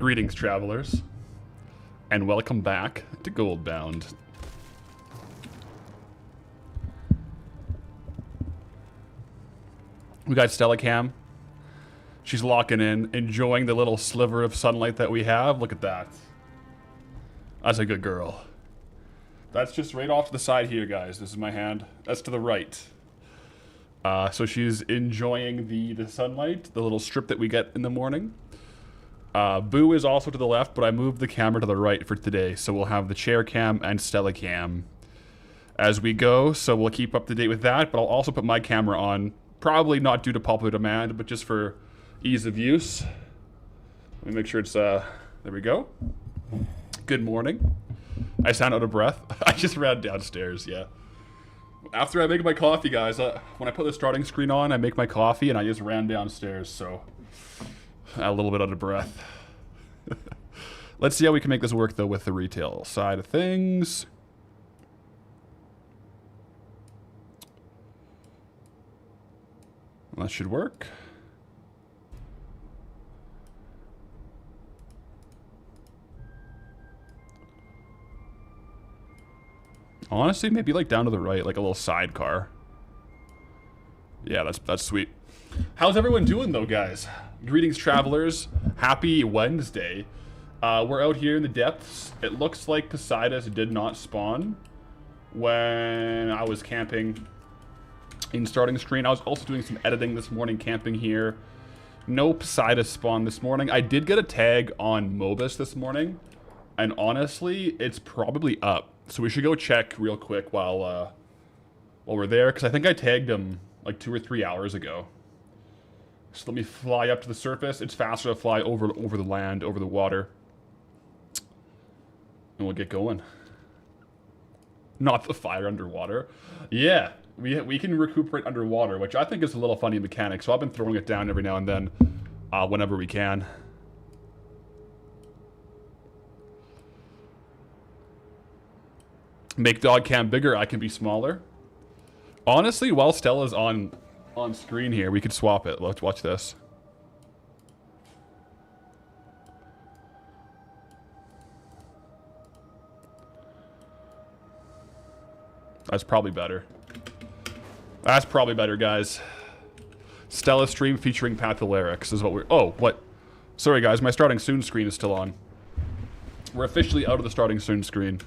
Greetings, travelers, and welcome back to Goldbound. We got Stella Cam. She's locking in, enjoying the little sliver of sunlight that we have. Look at that. That's a good girl. That's just right off to the side here, guys. This is my hand. That's to the right. So she's enjoying the sunlight, the little strip that we get in the morning. Boo is also to the left, but I moved the camera to the right for today, so we'll have the chair cam and Stella cam as we go, so we'll keep up to date with that, but I'll also put my camera on, probably not due to popular demand, but just for ease of use. Let me make sure it's, there we go. Good morning. I sound out of breath. I just ran downstairs, yeah. After I make my coffee, guys, when I put the starting screen on, I make my coffee, and I just ran downstairs, so a little bit out of breath. Let's see how we can make this work, though, with the retail side of things. That should work. Honestly, maybe like down to the right, like a little sidecar. Yeah, that's sweet. How's everyone doing, though, guys? Greetings, travelers. Happy Wednesday. We're out here in the depths. It looks like Poseidus did not spawn when I was camping in starting screen. I was also doing some editing this morning, camping here. No Poseidus spawn this morning. I did get a tag on Mobus this morning, and honestly, it's probably up. So we should go check real quick while we're there, because I think I tagged him like 2 or 3 hours ago. So let me fly up to the surface. It's faster to fly over the land, over the water. And we'll get going. Not the fire underwater. Yeah, we can recuperate underwater, which I think is a little funny mechanic. So I've been throwing it down every now and then, whenever we can. Make dog cam bigger, I can be smaller. Honestly, while Stella's on screen here, we could swap it. Let's watch this. That's probably better. That's probably better, guys. Stella stream featuring Patholerics is what we're... Oh, what? Sorry, guys. My starting soon screen is still on. We're officially out of the starting soon screen.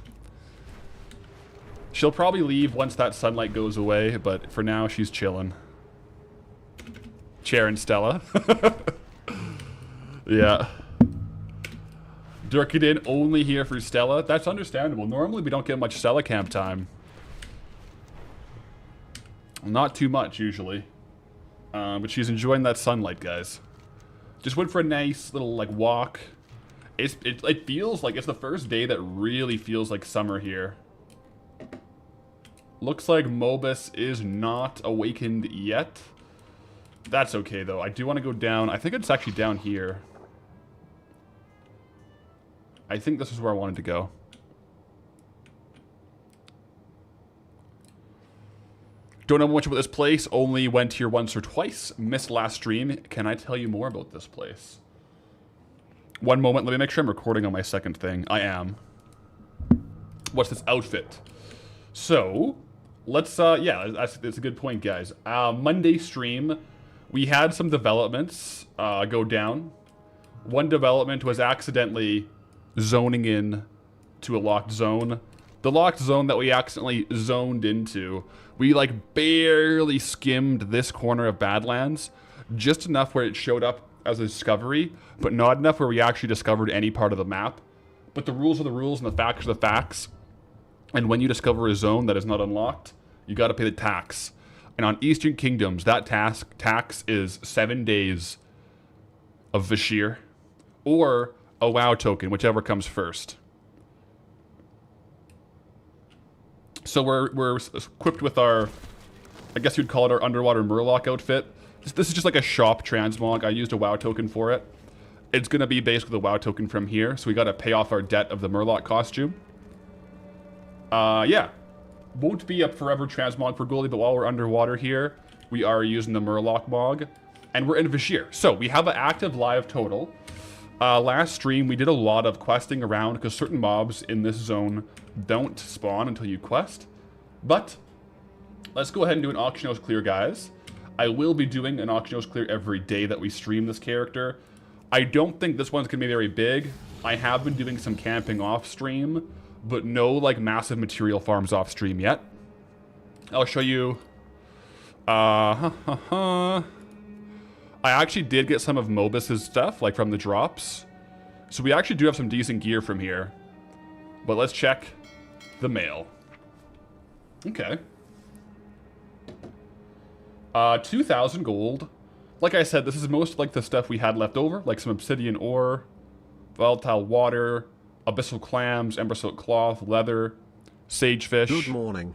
She'll probably leave once that sunlight goes away, but for now, she's chilling. Chair and Stella. Yeah. Durkadin only here for Stella. That's understandable. Normally, we don't get much Stella camp time. Not too much, usually. But she's enjoying that sunlight, guys. Just went for a nice little, like, walk. It feels like it's the first day that really feels like summer here. Looks like Mobus is not awakened yet. That's okay, though. I do want to go down. I think it's actually down here. I think this is where I wanted to go. Don't know much about this place. Only went here once or twice. Missed last stream. Can I tell you more about this place? One moment. Let me make sure I'm recording on my second thing. I am. What's this outfit? So, let's, yeah, that's a good point, guys. Monday stream, we had some developments go down. One development was accidentally zoning in to a locked zone. The locked zone that we accidentally zoned into, we like barely skimmed this corner of Badlands. Just enough where it showed up as a discovery, but not enough where we actually discovered any part of the map. But the rules are the rules and the facts are the facts. And when you discover a zone that is not unlocked, you got to pay the tax. And on Eastern Kingdoms, that tax is 7 days of Vashir or a WoW token, whichever comes first. So we're equipped with our, I guess you'd call it our underwater Murloc outfit. This is just like a shop transmog. I used a WoW token for it. It's going to be basically the WoW token from here, so we got to pay off our debt of the Murloc costume. Yeah. Won't be a forever transmog for Goldie, but while we're underwater here, we are using the Murloc mog. And we're in Vashir. So, we have an active live total Last stream, we did a lot of questing around because certain mobs in this zone don't spawn until you quest. But let's go ahead and do an auction house clear, guys. I will be doing an auction house clear every day that we stream this character. I don't think this one's going to be very big. I have been doing some camping off stream, but no like massive material farms off stream yet. I'll show you. I actually did get some of Mobus's stuff, like from the drops. So we actually do have some decent gear from here. But let's check the mail. Okay. 2,000 gold. Like I said, this is most like the stuff we had left over, like some obsidian ore, volatile water, abyssal clams, ember silk cloth, leather, sagefish. Good morning.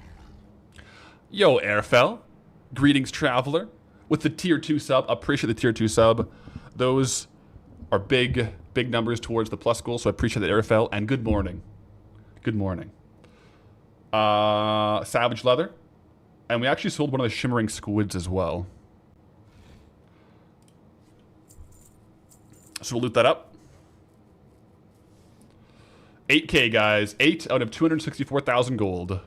Yo, Airfell. Greetings, traveler. With the tier 2 sub, appreciate the tier 2 sub. Those are big numbers towards the plus goal, so I appreciate that, Airfell. And good morning. Good morning. Savage leather. And we actually sold one of the shimmering squids as well. So we'll loot that up. 8K, guys. 8 out of 264,000 gold.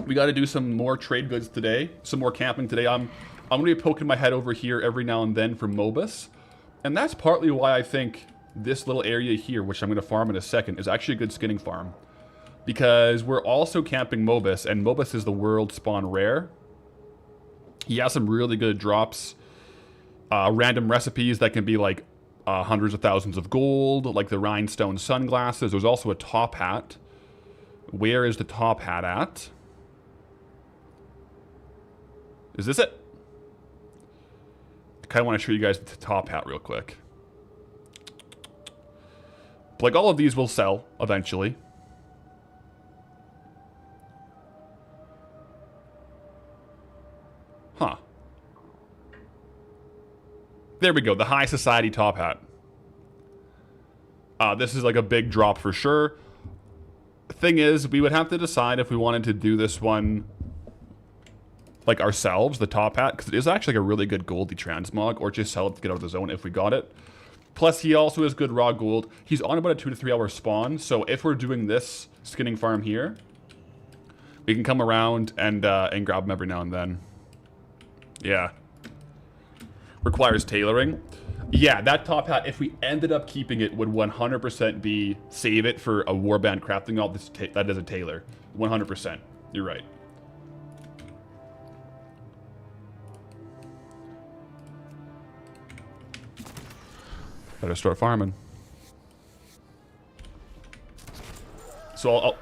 We got to do some more trade goods today. Some more camping today. I'm going to be poking my head over here every now and then for Mobus. And that's partly why I think this little area here, which I'm going to farm in a second, is actually a good skinning farm. Because we're also camping Mobus, and Mobus is the world spawn rare. He has some really good drops. Random recipes that can be like hundreds of thousands of gold, like the rhinestone sunglasses. There's also a top hat. Where is the top hat at? Is this it? I kind of want to show you guys the top hat real quick. But like all of these will sell eventually. Huh. There we go, the high society top hat. This is like a big drop for sure. Thing is, we would have to decide if we wanted to do this one like ourselves, the top hat, because it is actually like a really good goldy transmog, or just sell it to get out of the zone if we got it. Plus, he also has good raw gold. He's on about a 2 to 3 hour spawn, so if we're doing this skinning farm here, we can come around and grab him every now and then. Yeah. Requires tailoring. Yeah, that top hat, if we ended up keeping it, would 100% be save it for a warband crafting all this that is a tailor. 100%. You're right. Better start farming. So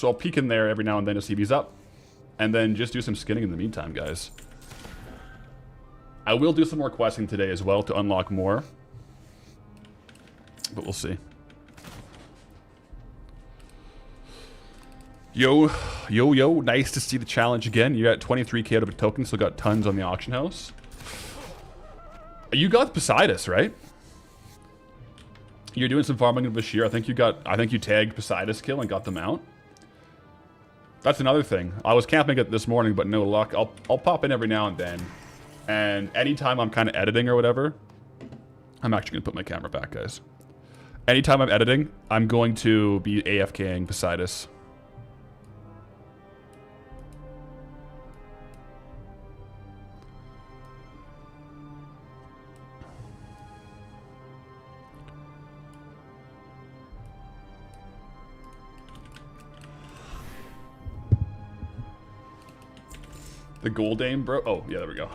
I'll peek in there every now and then to see if he's up, and then just do some skinning in the meantime, guys. I will do some more questing today as well to unlock more, but we'll see. Yo, nice to see the challenge again. You're at 23k out of a token, still got tons on the auction house. You got Poseidus, right? You're doing some farming in Bashir. I think you tagged Poseidus kill and got them out. That's another thing. I was camping it this morning, but no luck. I'll pop in every now and then. And anytime I'm kind of editing or whatever, I'm actually going to put my camera back, guys. Anytime I'm editing, I'm going to be AFKing Poseidus. The gold aim, bro. Oh, yeah, there we go.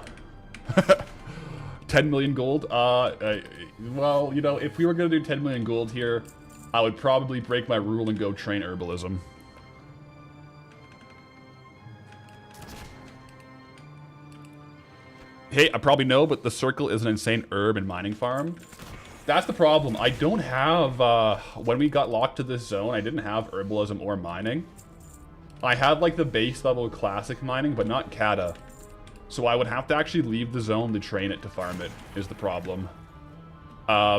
10 million gold. Well, you know, if we were going to do 10 million gold here, I would probably break my rule and go train herbalism. Hey, I probably know, but the Circle is an insane herb and mining farm. That's the problem. I don't have, when we got locked to this zone, I didn't have herbalism or mining. I had like the base level classic mining, but not Kata. So I would have to actually leave the zone to train it to farm it, is the problem.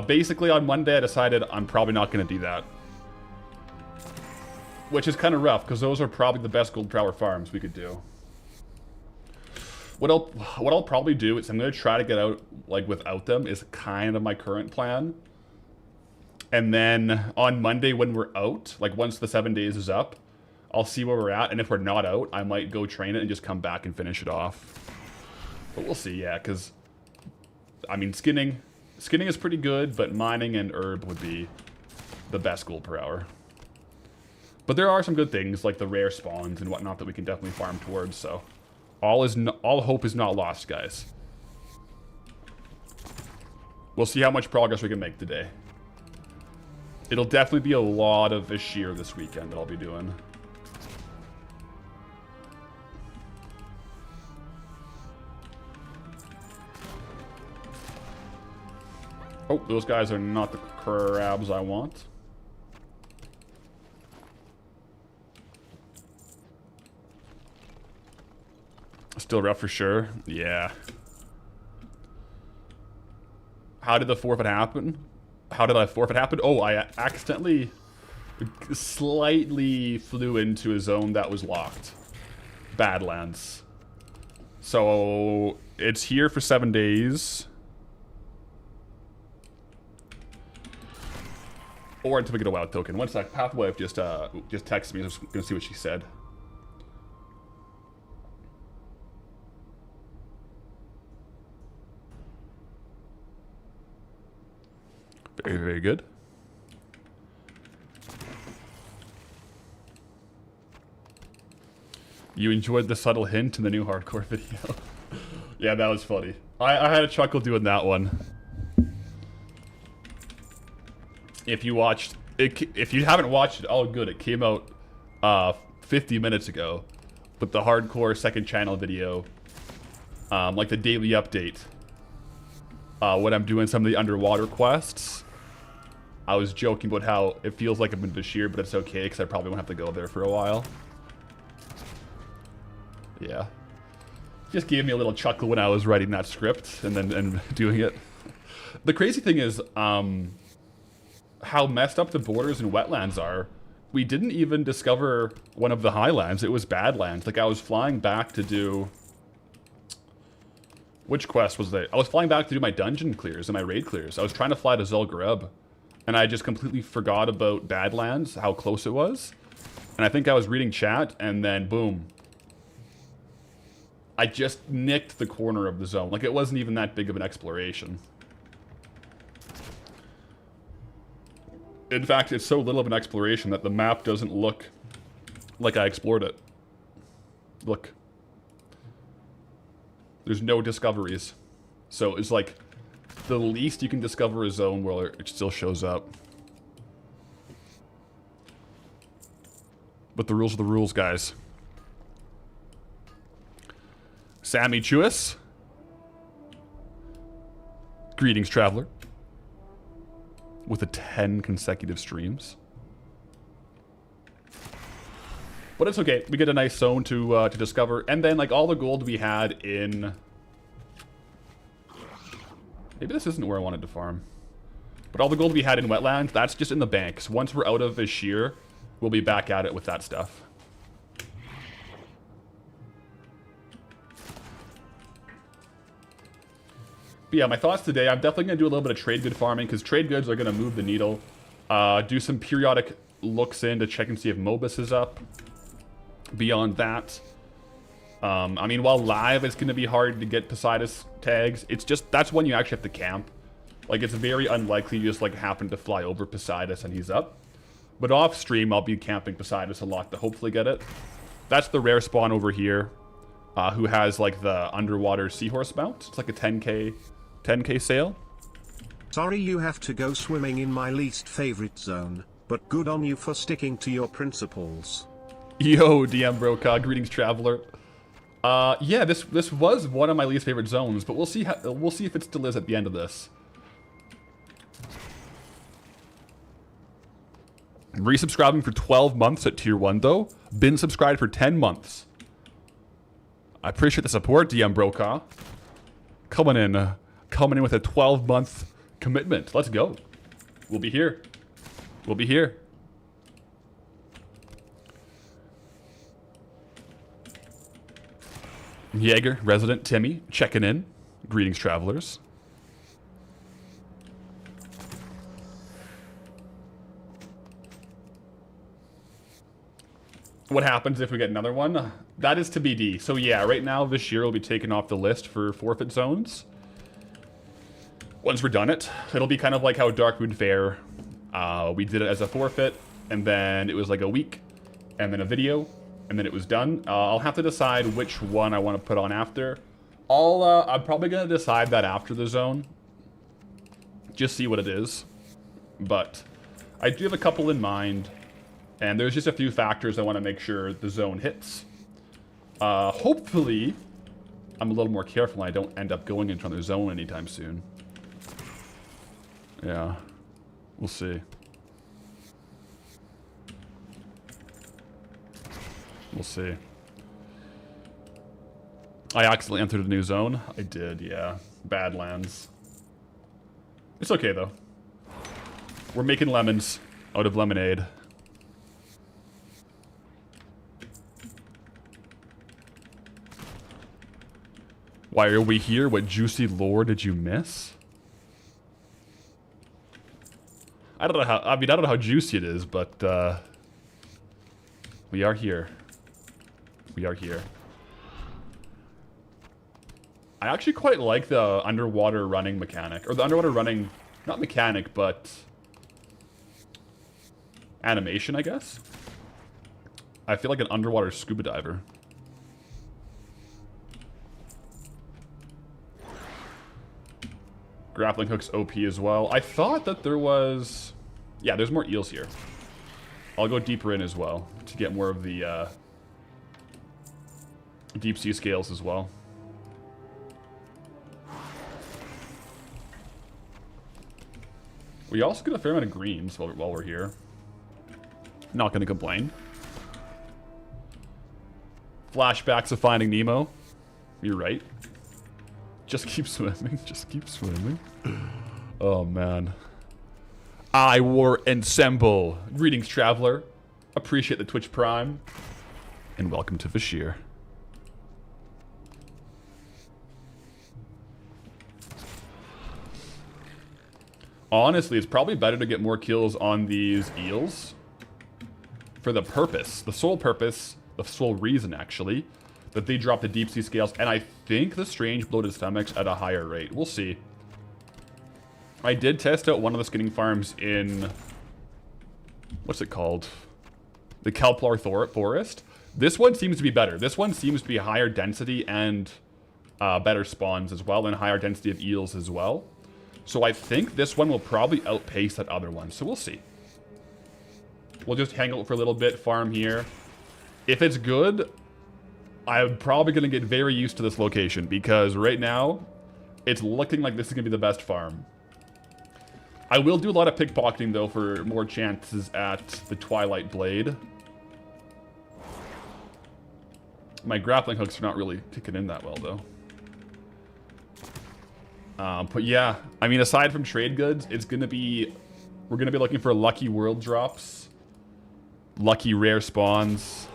Basically on Monday I decided I'm probably not going to do that. Which is kind of rough, because those are probably the best gold per hour farms we could do. What I'll probably do is I'm gonna try to get out like without them is kind of my current plan. And then on Monday when we're out, like once the 7 days is up, I'll see where we're at, and if we're not out, I might go train it and just come back and finish it off. But we'll see, yeah, because I mean skinning is pretty good, but mining and herb would be the best gold per hour. But there are some good things like the rare spawns and whatnot that we can definitely farm towards. So all hope is not lost, guys. We'll see how much progress we can make today. It'll definitely be a lot of Ashir this weekend that I'll be doing. Oh, those guys are not the crabs I want. Still rough for sure. Yeah. How did the forfeit happen? How did I forfeit happen? Oh, I accidentally slightly flew into a zone that was locked. Badlands. So it's here for 7 days. Or until we get a wild token. One sec. Pathwife just texted me. I'm just gonna see what she said. Very, very good. You enjoyed the subtle hint in the new hardcore video. Yeah, that was funny. I had a chuckle doing that one. If you watched it, if you haven't watched it, oh good, it came out 50 minutes ago. But the hardcore second channel video, like the daily update, when I'm doing some of the underwater quests, I was joking about how it feels like I'm in Bashir, but it's okay because I probably won't have to go there for a while. Yeah. Just gave me a little chuckle when I was writing that script and doing it. The crazy thing is, how messed up the borders and wetlands are. We didn't even discover one of the highlands. It was Badlands. Like, I was flying back to do... Which quest was that? I was flying back to do my dungeon clears and my raid clears. I was trying to fly to Zul'Gurub, and I just completely forgot about Badlands, how close it was. And I think I was reading chat, and then boom. I just nicked the corner of the zone. Like, it wasn't even that big of an exploration. In fact, it's so little of an exploration that the map doesn't look like I explored it. Look. There's no discoveries. So it's like the least you can discover a zone where it still shows up. But the rules are the rules, guys. Sammy Chewis. Greetings, traveler. With 10 consecutive streams. But it's okay. We get a nice zone to discover. And then, like, all the gold we had in... Maybe this isn't where I wanted to farm. But all the gold we had in wetlands, that's just in the banks. Once we're out of Ashir, we'll be back at it with that stuff. But yeah, my thoughts today, I'm definitely going to do a little bit of trade good farming, because trade goods are going to move the needle. Do some periodic looks in to check and see if Mobus is up. Beyond that, I mean, while live it's going to be hard to get Poseidus tags, it's just, that's when you actually have to camp. Like, it's very unlikely you just, like, happen to fly over Poseidus and he's up. But off stream, I'll be camping Poseidus a lot to hopefully get it. That's the rare spawn over here, who has, like, the underwater seahorse mount. It's like a 10k sail. Sorry you have to go swimming in my least favorite zone, but good on you for sticking to your principles. Yo, DM Broka, greetings, traveler. Yeah, this was one of my least favorite zones, but we'll see if it still is at the end of this. Resubscribing for 12 months at tier 1 though. Been subscribed for 10 months. I appreciate the support, DM Broka. Coming in with a 12-month commitment. Let's go. We'll be here. We'll be here. Jaeger, resident Timmy, checking in. Greetings, travelers. What happens if we get another one? That is to BD. So yeah, right now this year will be taken off the list for forfeit zones. Once we're done it, it'll be kind of like how Darkmoon Fair. We did it as a forfeit, and then it was like a week, and then a video, and then it was done. I'll have to decide which one I want to put on after. I'm probably gonna decide that after the zone. Just see what it is. But I do have a couple in mind. And there's just a few factors I want to make sure the zone hits. Hopefully, I'm a little more careful and I don't end up going into another zone anytime soon. Yeah, we'll see. We'll see. I accidentally entered a new zone. I did, yeah. Badlands. It's okay, though. We're making lemons out of lemonade. Why are we here? What juicy lore did you miss? I don't know how, I don't know how juicy it is, but, we are here. We are here. I actually quite like the underwater running mechanic. Or the underwater running, not mechanic, but animation, I guess. I feel like an underwater scuba diver. Grappling hook's OP as well. I thought that there was... Yeah, there's more eels here. I'll go deeper in as well to get more of the deep sea scales as well. We also get a fair amount of greens while we're here. Not gonna complain. Flashbacks of Finding Nemo. You're right. Just keep swimming. Just keep swimming. Oh, man. I War Ensemble. Greetings, traveler. Appreciate the Twitch Prime. And welcome to Vashir. Honestly, it's probably better to get more kills on these eels. For the purpose. The sole purpose. The sole reason, actually. That they drop the deep sea scales, and I think the strange bloated stomachs at a higher rate. We'll see. I did test out one of the skinning farms in... What's it called? The Kelplar Forest. This one seems to be better. This one seems to be higher density and better spawns as well, and higher density of eels as well. So I think this one will probably outpace that other one, so we'll see. We'll just hang out for a little bit, farm here. If it's good... I'm probably going to get very used to this location because right now, it's looking like this is going to be the best farm. I will do a lot of pickpocketing though for more chances at the Twilight Blade. My grappling hooks are not really kicking in that well though. But yeah, I mean aside from trade goods, it's going to be... We're going to be looking for lucky world drops. Lucky rare spawns.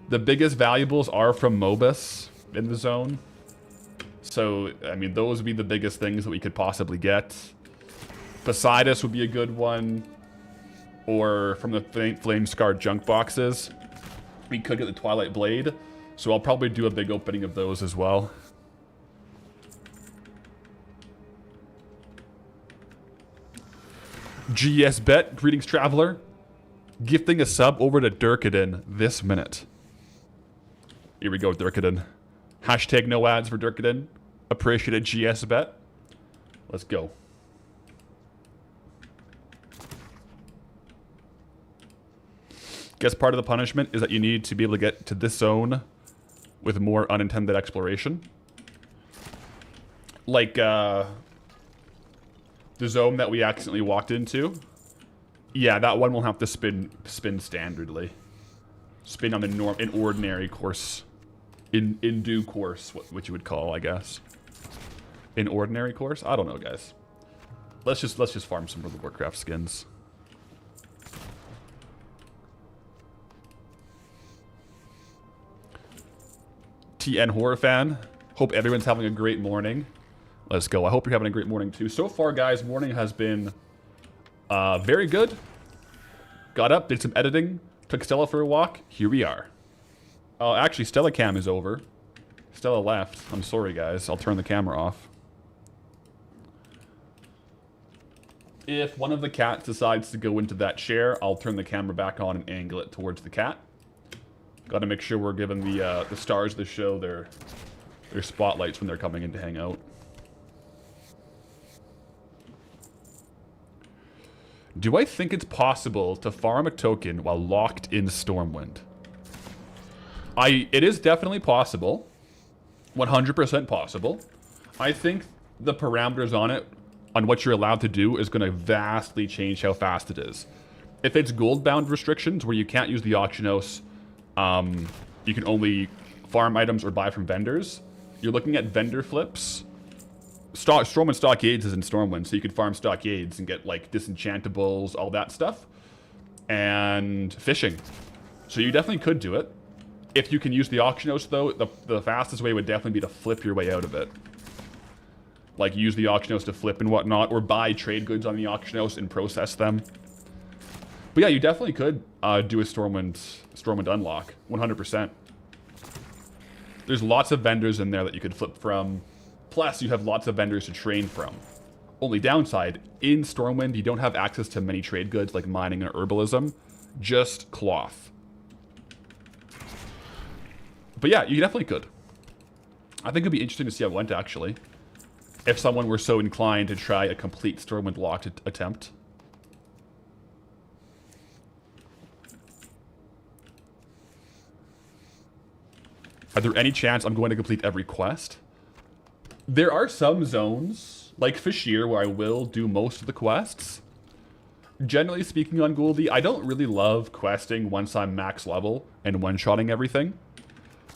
The biggest valuables are from Mobus in the zone. So, I mean, those would be the biggest things that we could possibly get. Poseidus would be a good one. Or from the Flame-Scarred junk boxes. We could get the Twilight Blade. So I'll probably do a big opening of those as well. GS Bet, greetings traveler. Gifting a sub over to Durkadin this minute. Here we go, Durkadin. Hashtag no ads for Durkadin. Appreciate a GS bet. Let's go. Guess part of the punishment is that you need to be able to get to this zone with more unintended exploration. Like, the zone that we accidentally walked into. Yeah, that one will have to spin standardly. Spin on the in ordinary course. In due course, what you would call, I guess. In ordinary course? I don't know, guys. Let's just farm some World of Warcraft skins. TN horror fan. Hope everyone's having a great morning. Let's go. I hope you're having a great morning too. So far, guys, morning has been very good. Got up, did some editing, took Stella for a walk. Here we are. Oh, actually, Stella cam is over. Stella left. I'm sorry, guys. I'll turn the camera off. If one of the cats decides to go into that chair, I'll turn the camera back on and angle it towards the cat. Got to make sure we're giving the stars of the show their spotlights when they're coming in to hang out. Do I think it's possible to farm a token while locked in Stormwind? It is definitely possible. 100% possible. I think the parameters on it, on what you're allowed to do, is going to vastly change how fast it is. If it's Goldbound restrictions, where you can't use the auction house, you can only farm items or buy from vendors, you're looking at vendor flips. Stormwind Stockades is in Stormwind, so you could farm Stockades and get, like, disenchantables, all that stuff. And fishing. So you definitely could do it. If you can use the auction house, though, the fastest way would definitely be to flip your way out of it. Like, use the auction house to flip and whatnot, or buy trade goods on the auction house and process them. But yeah, you definitely could do a Stormwind unlock, 100%. There's lots of vendors in there that you could flip from. Plus, you have lots of vendors to train from. Only downside, in Stormwind, you don't have access to many trade goods like mining and herbalism. Just cloth. But yeah, you definitely could. I think it'd be interesting to see how it went, actually. If someone were so inclined to try a complete Stormwind locked attempt. Are there any chance I'm going to complete every quest? There are some zones, like Fashir, where I will do most of the quests. Generally speaking on Goldie, I don't really love questing once I'm max level and one-shotting everything.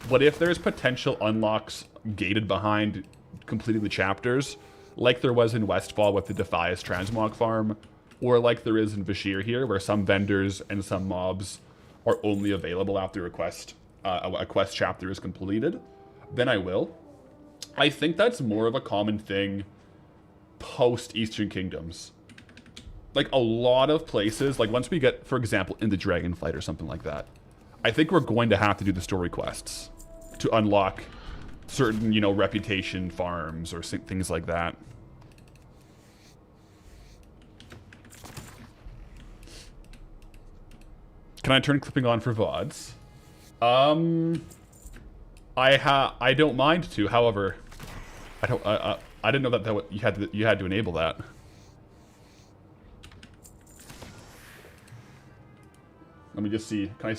But if there's potential unlocks gated behind completing the chapters, like there was in Westfall with the Defias Transmog farm, or like there is in Bashir here, where some vendors and some mobs are only available after a quest chapter is completed, then I will. I think that's more of a common thing post Eastern Kingdoms. Like, a lot of places, like once we get, for example, into Dragonflight or something like that, I think we're going to have to do the story quests to unlock certain, you know, reputation farms or things like that. Can I turn clipping on for VODs? I don't mind to. However, I didn't know that you had to enable that. Let me just see. Can I?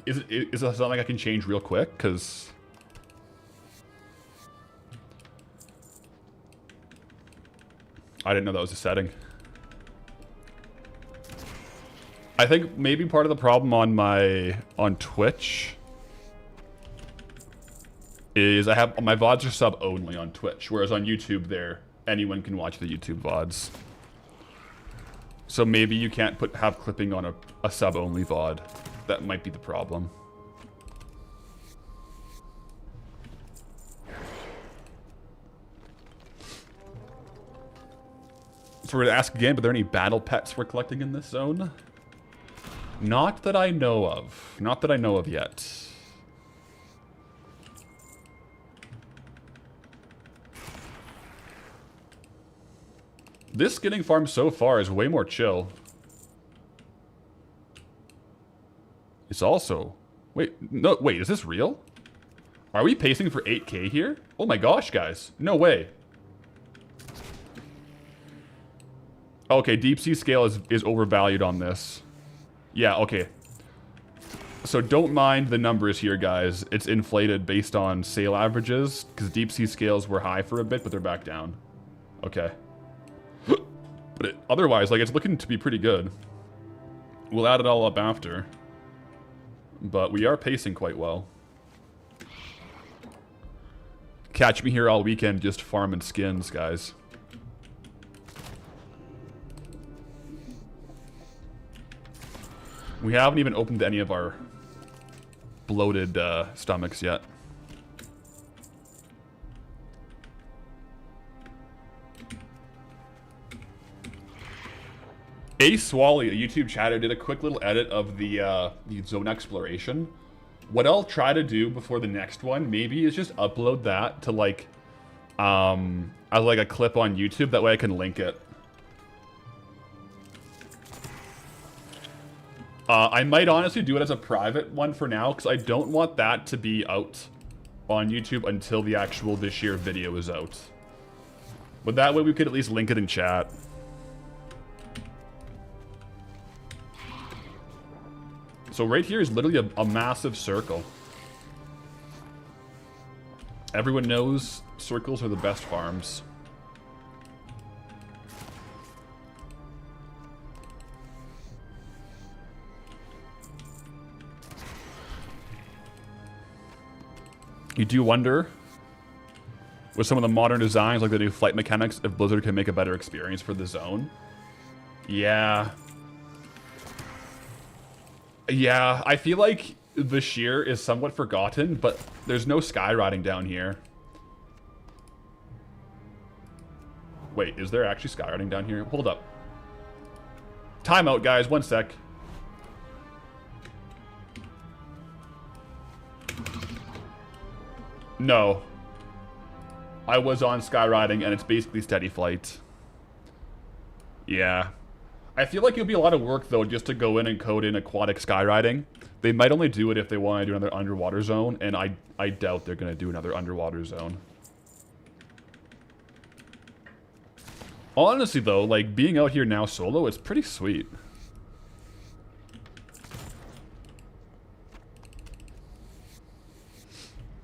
Is it something I can change real quick? Because I didn't know that was a setting. I think maybe part of the problem on Twitch is I have my VODs are sub only on Twitch, whereas on YouTube anyone can watch the YouTube VODs. So maybe you can't have clipping on a sub only VOD. That might be the problem. So we're gonna ask again, but are there any battle pets we're collecting in this zone? Not that I know of. Not that I know of yet. This getting farmed so far is way more chill. It's also... Wait, is this real? Are we pacing for 8K here? Oh my gosh, guys. No way. Okay, deep sea scale is overvalued on this. Yeah, okay. So don't mind the numbers here, guys. It's inflated based on sale averages, because deep sea scales were high for a bit, but they're back down. Okay. But otherwise, like, it's looking to be pretty good. We'll add it all up after. But we are pacing quite well. Catch me here all weekend just farming skins, guys. We haven't even opened any of our bloated stomachs yet. Ace Wally, a YouTube chatter, did a quick little edit of the zone exploration. What I'll try to do before the next one, maybe, is just upload that to like, as like a clip on YouTube. That way I can link it. I might honestly do it as a private one for now, because I don't want that to be out on YouTube until the actual this year video is out. But that way we could at least link it in chat. So right here is literally a massive circle. Everyone knows circles are the best farms. You do wonder, with some of the modern designs, like the new flight mechanics, if Blizzard can make a better experience for the zone. Yeah. Yeah, I feel like the sheer is somewhat forgotten, but there's no skywriting down here. Wait, is there actually skywriting down here? Hold up. Timeout, guys. 1 sec. No. I was on skywriting, and it's basically steady flight. Yeah. I feel like it'll be a lot of work, though, just to go in and code in aquatic skywriting. They might only do it if they want to do another underwater zone, and I doubt they're going to do another underwater zone. Honestly, though, like, being out here now solo is pretty sweet.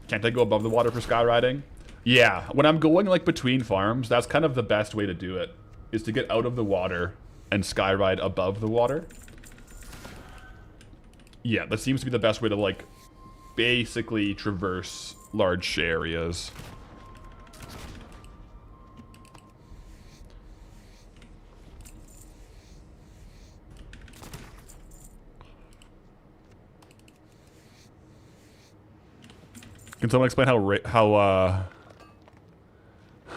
Can't I go above the water for skywriting? Yeah, when I'm going, like, between farms, that's kind of the best way to do it, is to get out of the water and skyride above the water. Yeah, that seems to be the best way to, like, basically traverse large areas. Can someone explain how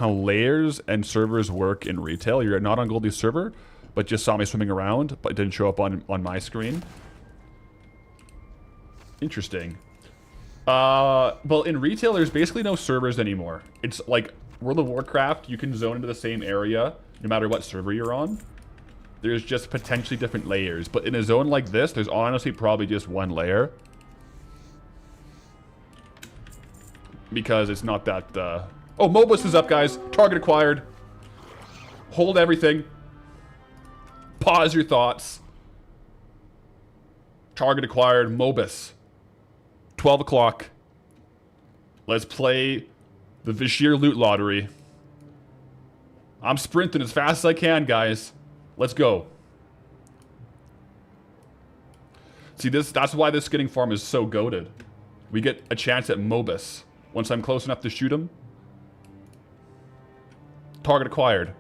layers and servers work in retail? You're not on Goldie's server, but just saw me swimming around, but it didn't show up on my screen. Interesting. Well, in retail, there's basically no servers anymore. It's like World of Warcraft, you can zone into the same area no matter what server you're on. There's just potentially different layers. But in a zone like this, there's honestly probably just one layer. Because it's not that, Oh, Mobus is up, guys. Target acquired. Hold everything. Pause your thoughts. Target acquired. Mobus. 12 o'clock. Let's play the Vashir loot lottery. I'm sprinting as fast as I can, guys. Let's go. See, that's why this skinning farm is so goated. We get a chance at Mobus. Once I'm close enough to shoot him. Target acquired.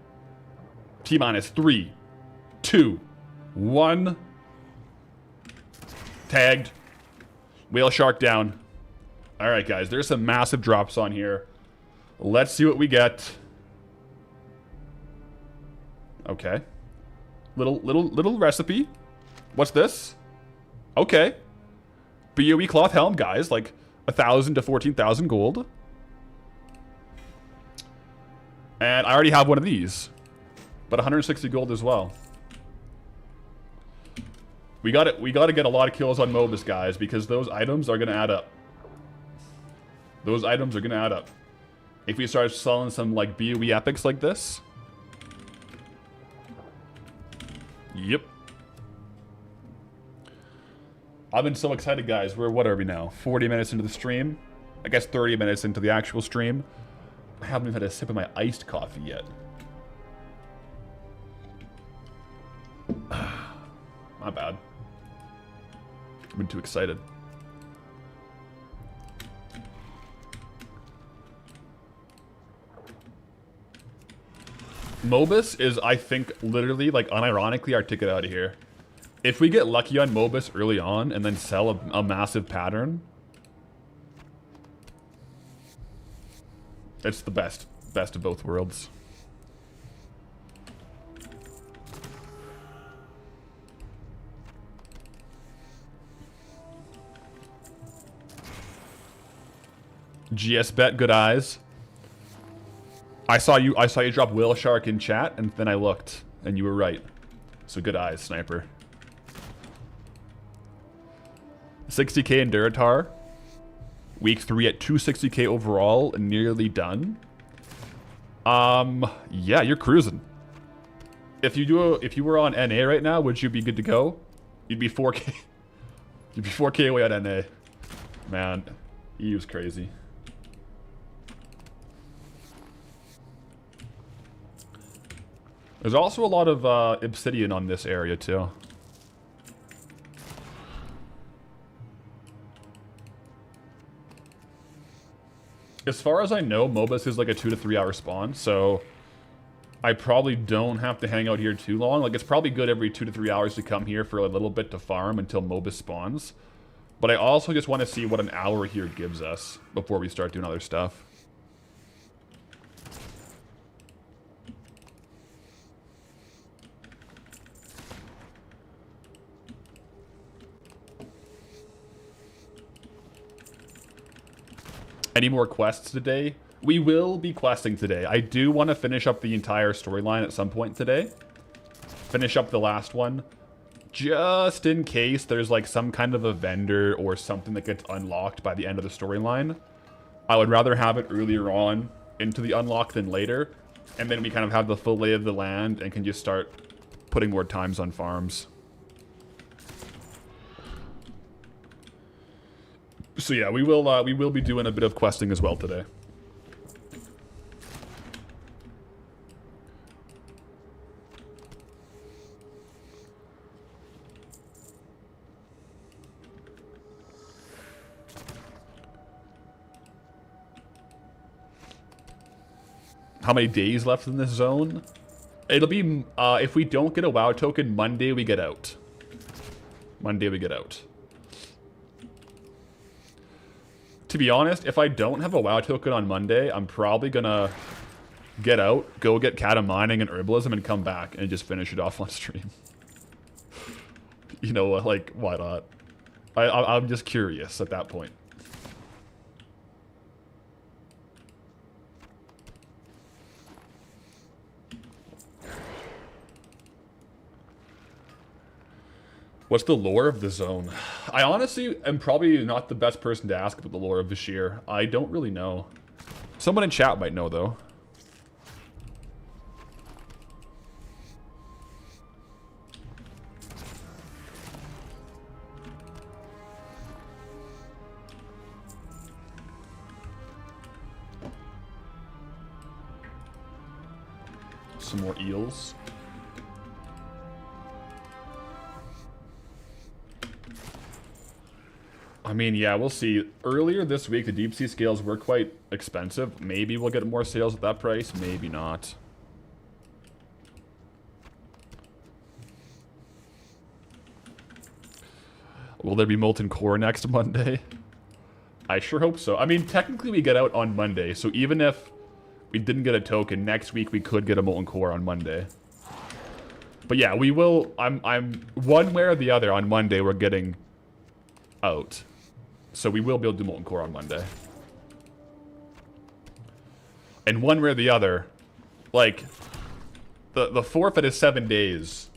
T-minus 3, 2, 1. Tagged. Whale shark down. Alright, guys. There's some massive drops on here. Let's see what we get. Okay. Little recipe. What's this? Okay. BOE cloth helm, guys. Like 1,000 to 14,000 gold. And I already have one of these. But 160 gold as well. We got to get a lot of kills on Mobus, guys, because those items are going to add up. Those items are going to add up. If we start selling some like BOE epics like this. Yep. I've been so excited, guys. What are we now? 40 minutes into the stream? I guess 30 minutes into the actual stream. I haven't even had a sip of my iced coffee yet. My bad. I've been too excited. Mobus is, I think, literally, like, unironically our ticket out of here. If we get lucky on Mobus early on and then sell a massive pattern, it's the best of both worlds. GS bet, good eyes. I saw you drop Whale Shark in chat, and then I looked, and you were right. So good eyes, sniper. 60k in Duratar. Week 3 at 260k overall, nearly done. Yeah, you're cruising. If you were on NA right now, would you be good to go? You'd be 4k. You'd be 4k away at NA. Man, EU's crazy. There's also a lot of obsidian on this area too. As far as I know, Mobus is like a 2 to 3 hour spawn, so I probably don't have to hang out here too long. Like, it's probably good every 2 to 3 hours to come here for a little bit to farm until Mobus spawns. But I also just want to see what an hour here gives us before we start doing other stuff. Any more quests today? We will be questing today. I do want to finish up the entire storyline at some point today. Finish up the last one. Just in case there's like some kind of a vendor or something that gets unlocked by the end of the storyline. I would rather have it earlier on into the unlock than later. And then we kind of have the full lay of the land and can just start putting more times on farms. So yeah, we will be doing a bit of questing as well today. How many days left in this zone? It'll be, if we don't get a WoW token, Monday we get out. Monday we get out. To be honest, if I don't have a WoW token on Monday, I'm probably gonna get out, go get Cata Mining and Herbalism, and come back and just finish it off on stream. You know, like, why not? I'm just curious at that point. What's the lore of the zone? I honestly am probably not the best person to ask about the lore of Vashir. I don't really know. Someone in chat might know, though. Some more eels. I mean, yeah, we'll see. Earlier this week, the deep sea scales were quite expensive. Maybe we'll get more sales at that price. Maybe not. Will there be molten core next Monday? I sure hope so. I mean, technically we get out on Monday, so even if we didn't get a token, next week we could get a molten core on Monday. But yeah, we will. I'm one way or the other on Monday we're getting out. So we will be able to do molten core on Monday. And one way or the other, like, the forfeit is 7 days.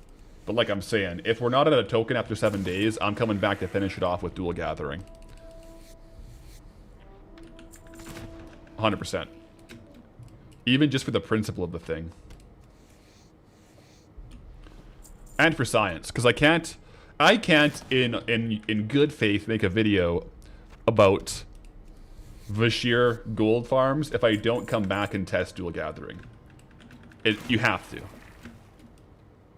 But like I'm saying, if we're not at a token after 7 days, I'm coming back to finish it off with dual gathering. 100%. Even just for the principle of the thing. And for science, because I can't in good faith make a video about Vashir gold farms if I don't come back and test dual gathering. You have to.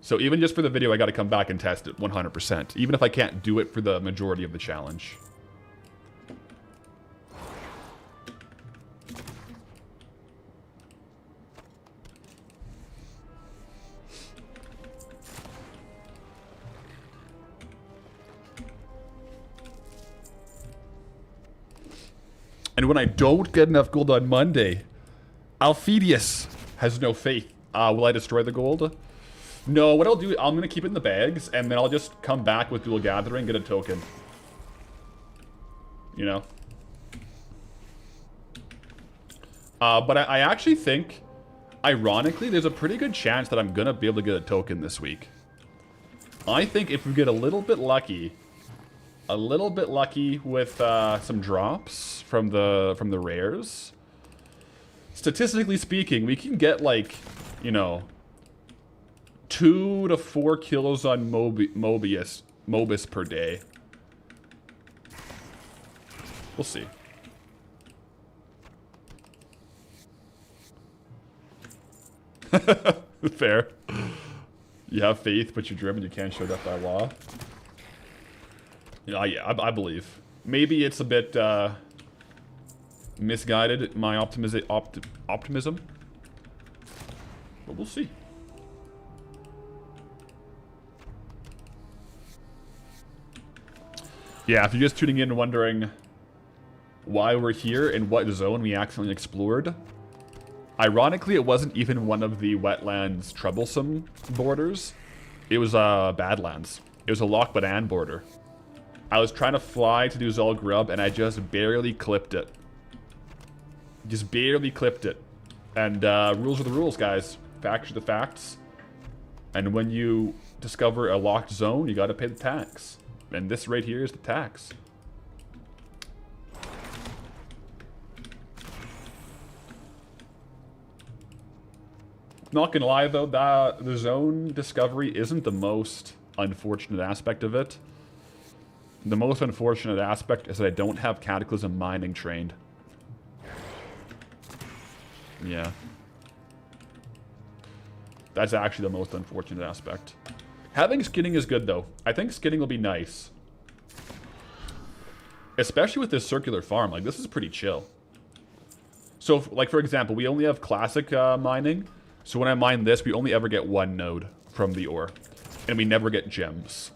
So even just for the video, I got to come back and test it 100%, even if I can't do it for the majority of the challenge. And when I don't get enough gold on Monday, Alphidius has no faith. Will I destroy the gold? No, what I'll do, I'm going to keep it in the bags, and then I'll just come back with dual gathering, get a token. You know? But I actually think, ironically, there's a pretty good chance that I'm going to be able to get a token this week. I think if we get a little bit lucky with some drops from the rares, statistically speaking, we can get like, you know, 2 to 4 kills on Mobis per day. We'll see. Fair. You have faith, but you're driven. You can't show that by law. Yeah, I believe. Maybe it's a bit misguided, my optimism. But we'll see. Yeah, if you're just tuning in and wondering why we're here and what zone we accidentally explored, ironically, it wasn't even one of the wetlands troublesome borders. It was Badlands. It was a Loch Banan border. I was trying to fly to do Zol Grub, and I just barely clipped it. Just barely clipped it. And rules are the rules, guys. Facts are the facts. And when you discover a locked zone, you gotta pay the tax. And this right here is the tax. Not gonna lie though, the zone discovery isn't the most unfortunate aspect of it. The most unfortunate aspect is that I don't have Cataclysm mining trained. Yeah. That's actually the most unfortunate aspect. Having skinning is good though. I think skinning will be nice. Especially with this circular farm, like this is pretty chill. So, like for example, we only have classic mining. So when I mine this, we only ever get 1 node from the ore. And we never get gems.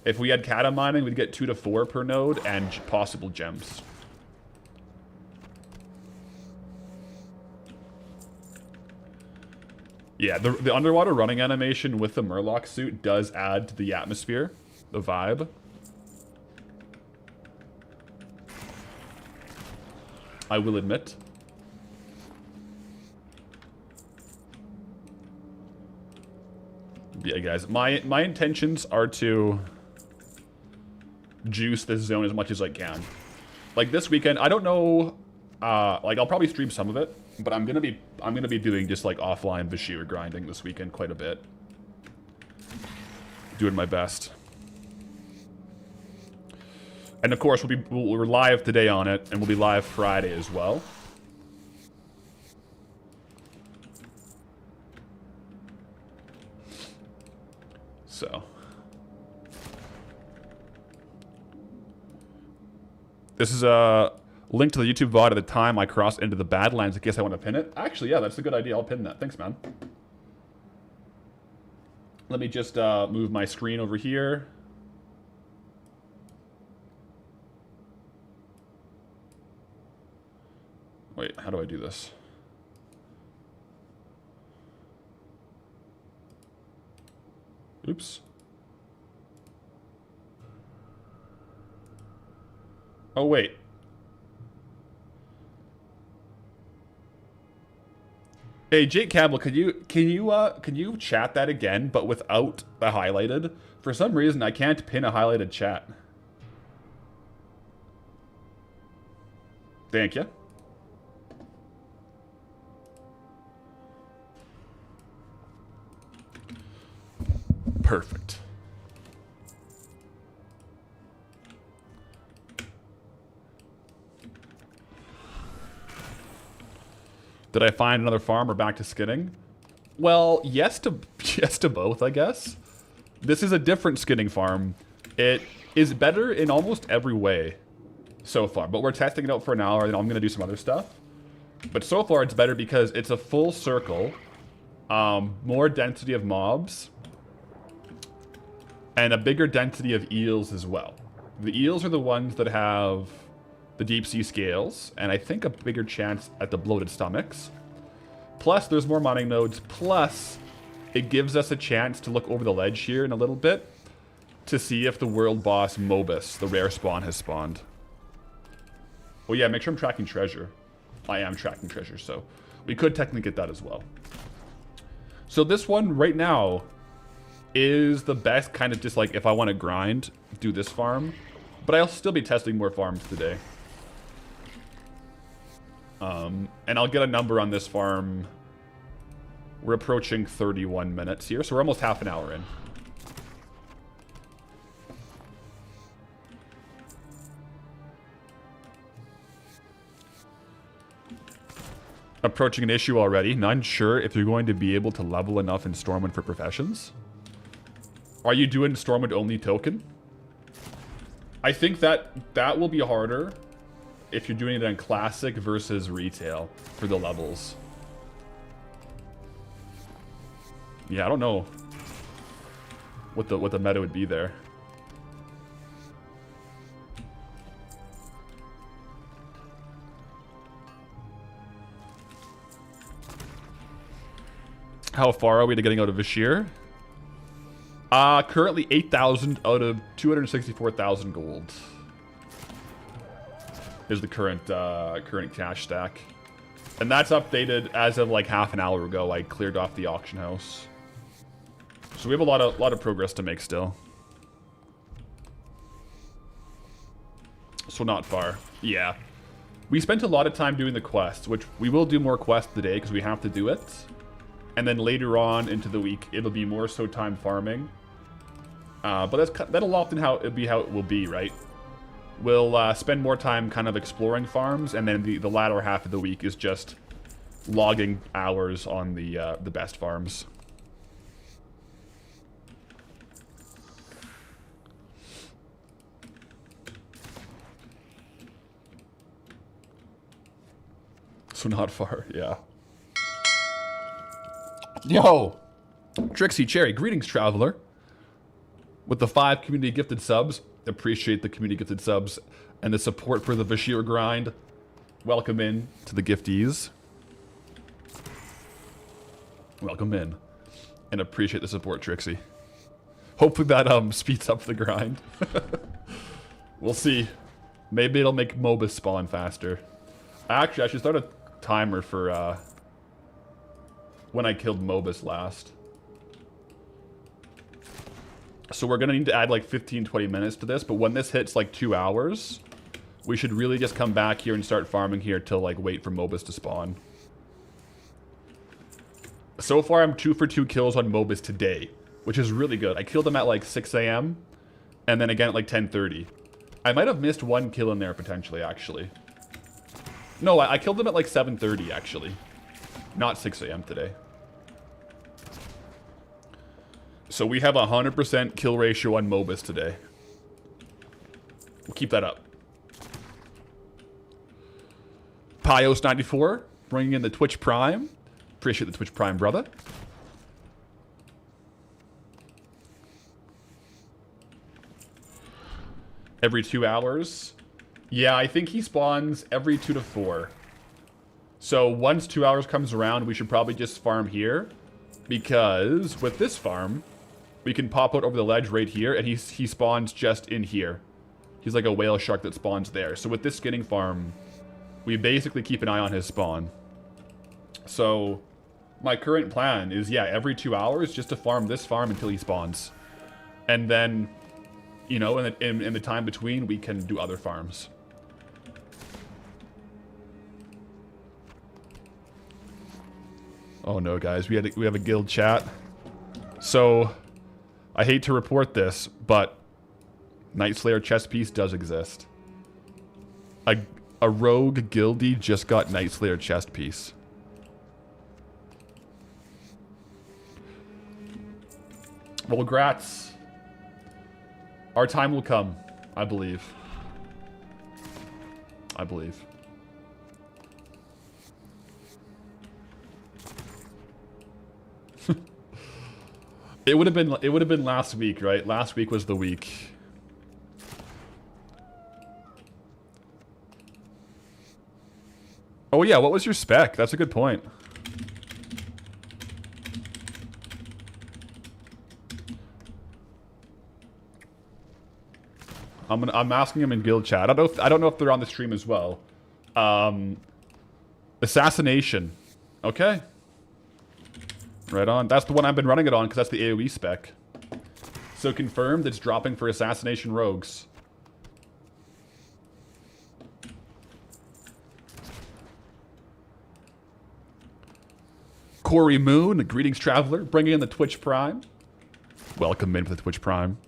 If we had kata mining, we'd get 2 to 4 per node and possible gems. Yeah, the underwater running animation with the Murloc suit does add to the atmosphere, the vibe. I will admit. Yeah, guys, my intentions are to juice this zone as much as I can. Like this weekend, I don't know. Like I'll probably stream some of it, but I'm gonna be doing just like offline Vashir grinding this weekend quite a bit. Doing my best. And of course, we're live today on it, and we'll be live Friday as well. So. This is a link to the YouTube VOD at the time I crossed into the Badlands in case I want to pin it. Actually, yeah, that's a good idea. I'll pin that. Thanks, man. Let me just move my screen over here. Wait, how do I do this? Oops. Oh, wait. Hey, Jake Campbell, can you chat that again, but without the highlighted? For some reason, I can't pin a highlighted chat. Thank you. Perfect. Did I find another farm or back to skinning? Well, yes to both, I guess. This is a different skinning farm. It is better in almost every way so far, but we're testing it out for an hour and I'm gonna do some other stuff. But so far it's better because it's a full circle, more density of mobs, and a bigger density of eels as well. The eels are the ones that have the deep sea scales, and I think a bigger chance at the bloated stomachs. Plus, there's more mining nodes, plus it gives us a chance to look over the ledge here in a little bit to see if the world boss Mobis, the rare spawn, has spawned. Oh yeah, make sure I'm tracking treasure. I am tracking treasure, so we could technically get that as well. So this one right now is the best kind of just like if I want to grind, do this farm. But I'll still be testing more farms today. And I'll get a number on this farm. We're approaching 31 minutes here, so we're almost half an hour in. Approaching an issue already. Not sure if you're going to be able to level enough in Stormwind for professions. Are you doing Stormwind only token? I think that will be harder if you're doing it on classic versus retail for the levels. Yeah, I don't know what the meta would be there. How far are we to getting out of Vashir? Currently 8,000 out of 264,000 gold is the current cash stack, and that's updated as of like half an hour ago. I cleared off the auction house, so we have a lot of progress to make still. So not far. Yeah, we spent a lot of time doing the quests, which we will do more quests today because we have to do it. And then later on into the week, it'll be more so time farming. But that'll often how it will be, right? We'll spend more time kind of exploring farms, and then the latter half of the week is just logging hours on the best farms. So not far, yeah. Yo! Trixie Cherry, greetings, traveler. With the 5 community gifted subs, appreciate the community gifted subs and the support for the Vashir grind. Welcome in to the gifties. Welcome in. And appreciate the support, Trixie. Hopefully that speeds up the grind. We'll see. Maybe it'll make Mobus spawn faster. Actually, I should start a timer for when I killed Mobus last. So we're gonna need to add like 15-20 minutes to this, but when this hits like 2 hours, we should really just come back here and start farming here till like wait for Mobus to spawn. So far I'm 2 for 2 kills on Mobus today, which is really good. I killed him at like 6 AM and then again at like 10:30. I might have missed 1 kill in there potentially, actually. No, I killed him at like 7:30 actually. Not 6 AM today. So we have a 100% kill ratio on Mobus today. We'll keep that up. Pios94 bringing in the Twitch Prime. Appreciate the Twitch Prime, brother. Every 2 hours. Yeah, I think he spawns every 2 to 4. So once 2 hours comes around, we should probably just farm here. Because with this farm, we can pop out over the ledge right here, and he spawns just in here. He's like a whale shark that spawns there. So with this skinning farm, we basically keep an eye on his spawn. So my current plan is, yeah, every 2 hours just to farm this farm until he spawns. And then, you know, in the time between, we can do other farms. Oh no, guys, we have a guild chat. So I hate to report this, but Nightslayer chess piece does exist. A rogue guildie just got Nightslayer chest piece. Well, grats. Our time will come, I believe. I believe. It would have been last week, right? Last week was the week. Oh yeah, what was your spec? That's a good point. I'm asking him in guild chat. I don't know if they're on the stream as well. Assassination. Okay. Right on. That's the one I've been running it on because that's the AoE spec. So confirmed it's dropping for Assassination Rogues. Corey Moon, greetings traveler, bringing in the Twitch Prime. Welcome in for the Twitch Prime.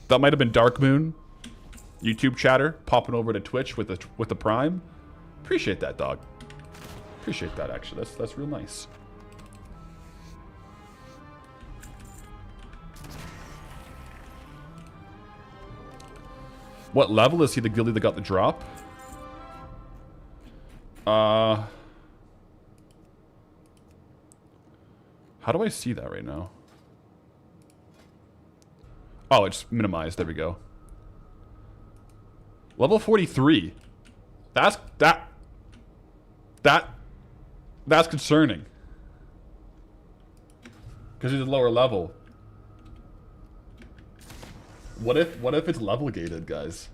That might have been Dark Moon, YouTube chatter, popping over to Twitch with the Prime. Appreciate that, dog. Appreciate that, actually. That's real nice. What level is he, the guildie that got the drop? How do I see that right now? Oh, it's minimized. There we go. Level 43. That's concerning. Because he's a lower level. What if it's level gated, guys?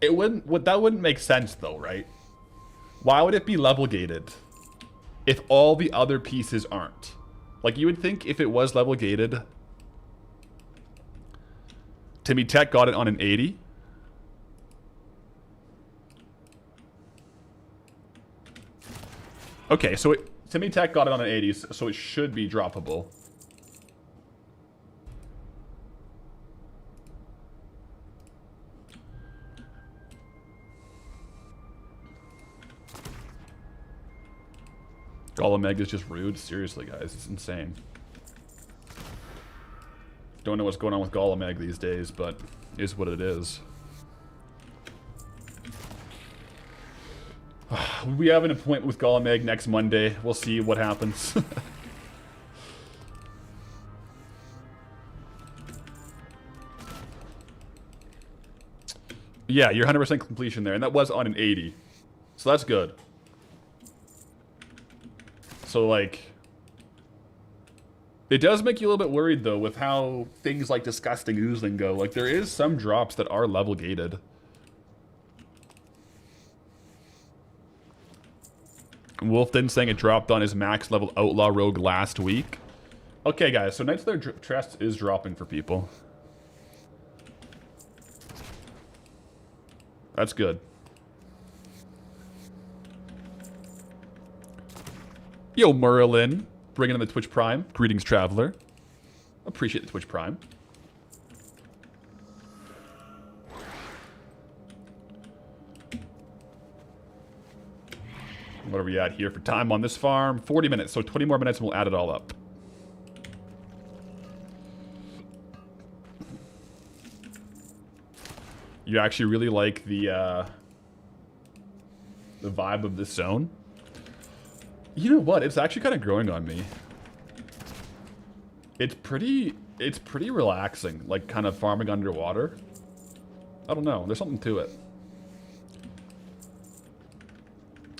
It wouldn't. That wouldn't make sense, though, right? Why would it be level gated if all the other pieces aren't? Like, you would think if it was level gated, Timmy Tech got it on an 80. Okay, so Timmy Tech got it on an 80, so it should be droppable. Golem Egg is just rude. Seriously, guys, it's insane. Don't know what's going on with Golem Egg these days, but it is what it is. We have an appointment with Golem Egg next Monday. We'll see what happens. Yeah, you're 100% completion there, and that was on an 80. So that's good. So, like, it does make you a little bit worried, though, with how things like Disgusting Oozling go. Like, there is some drops that are level gated. Wolfden saying it dropped on his max level Outlaw Rogue last week. Okay, guys, so Knights of their Trust is dropping for people. That's good. Yo, Merlin, bringing in the Twitch Prime. Greetings, traveler. Appreciate the Twitch Prime. What are we at here for time on this farm? 40 minutes, so 20 more minutes and we'll add it all up. You actually really like the vibe of this zone? You know what? It's actually kind of growing on me. It's pretty relaxing, like kind of farming underwater. I don't know. There's something to it.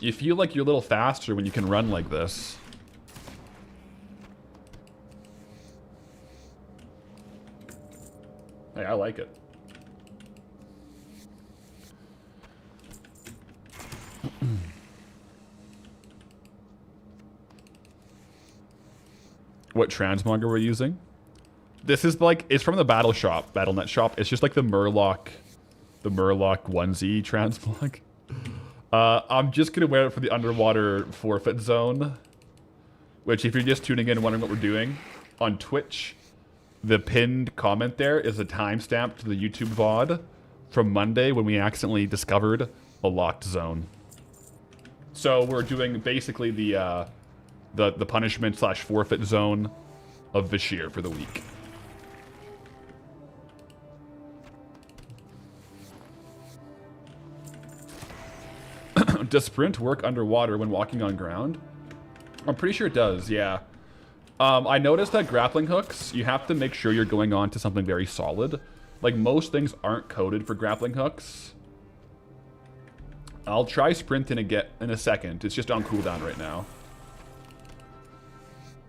You feel like you're a little faster when you can run like this. Hey, I like it. What transmog are we using? This is like, it's from the battle shop, BattleNet shop. It's just like the Murloc onesie transmog. I'm just gonna wear it for the underwater forfeit zone. Which, if you're just tuning in and wondering what we're doing, on Twitch, the pinned comment there is a timestamp to the YouTube VOD from Monday when we accidentally discovered a locked zone. So we're doing basically the punishment / forfeit zone of Vashir for the week. Does sprint work underwater when walking on ground? I'm pretty sure it does, yeah. I noticed that grappling hooks, you have to make sure you're going on to something very solid. Like, most things aren't coded for grappling hooks. I'll try sprinting again in a second. It's just on cooldown right now.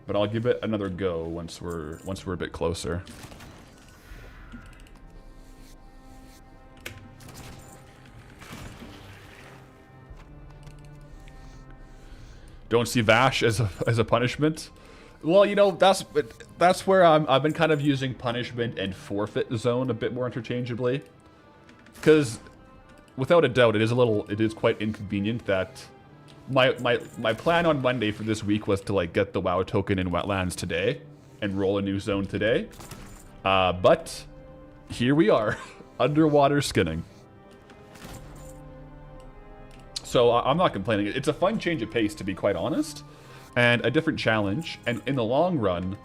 But I'll give it another go once we're a bit closer. Don't see Vash as a punishment. Well, you know, that's where I've been kind of using punishment and forfeit zone a bit more interchangeably. Because without a doubt, it is quite inconvenient that my plan on Monday for this week was to like get the WoW token in wetlands today and roll a new zone today. But here we are, underwater skinning. So I'm not complaining. It's a fun change of pace, to be quite honest, and a different challenge. And in the long run,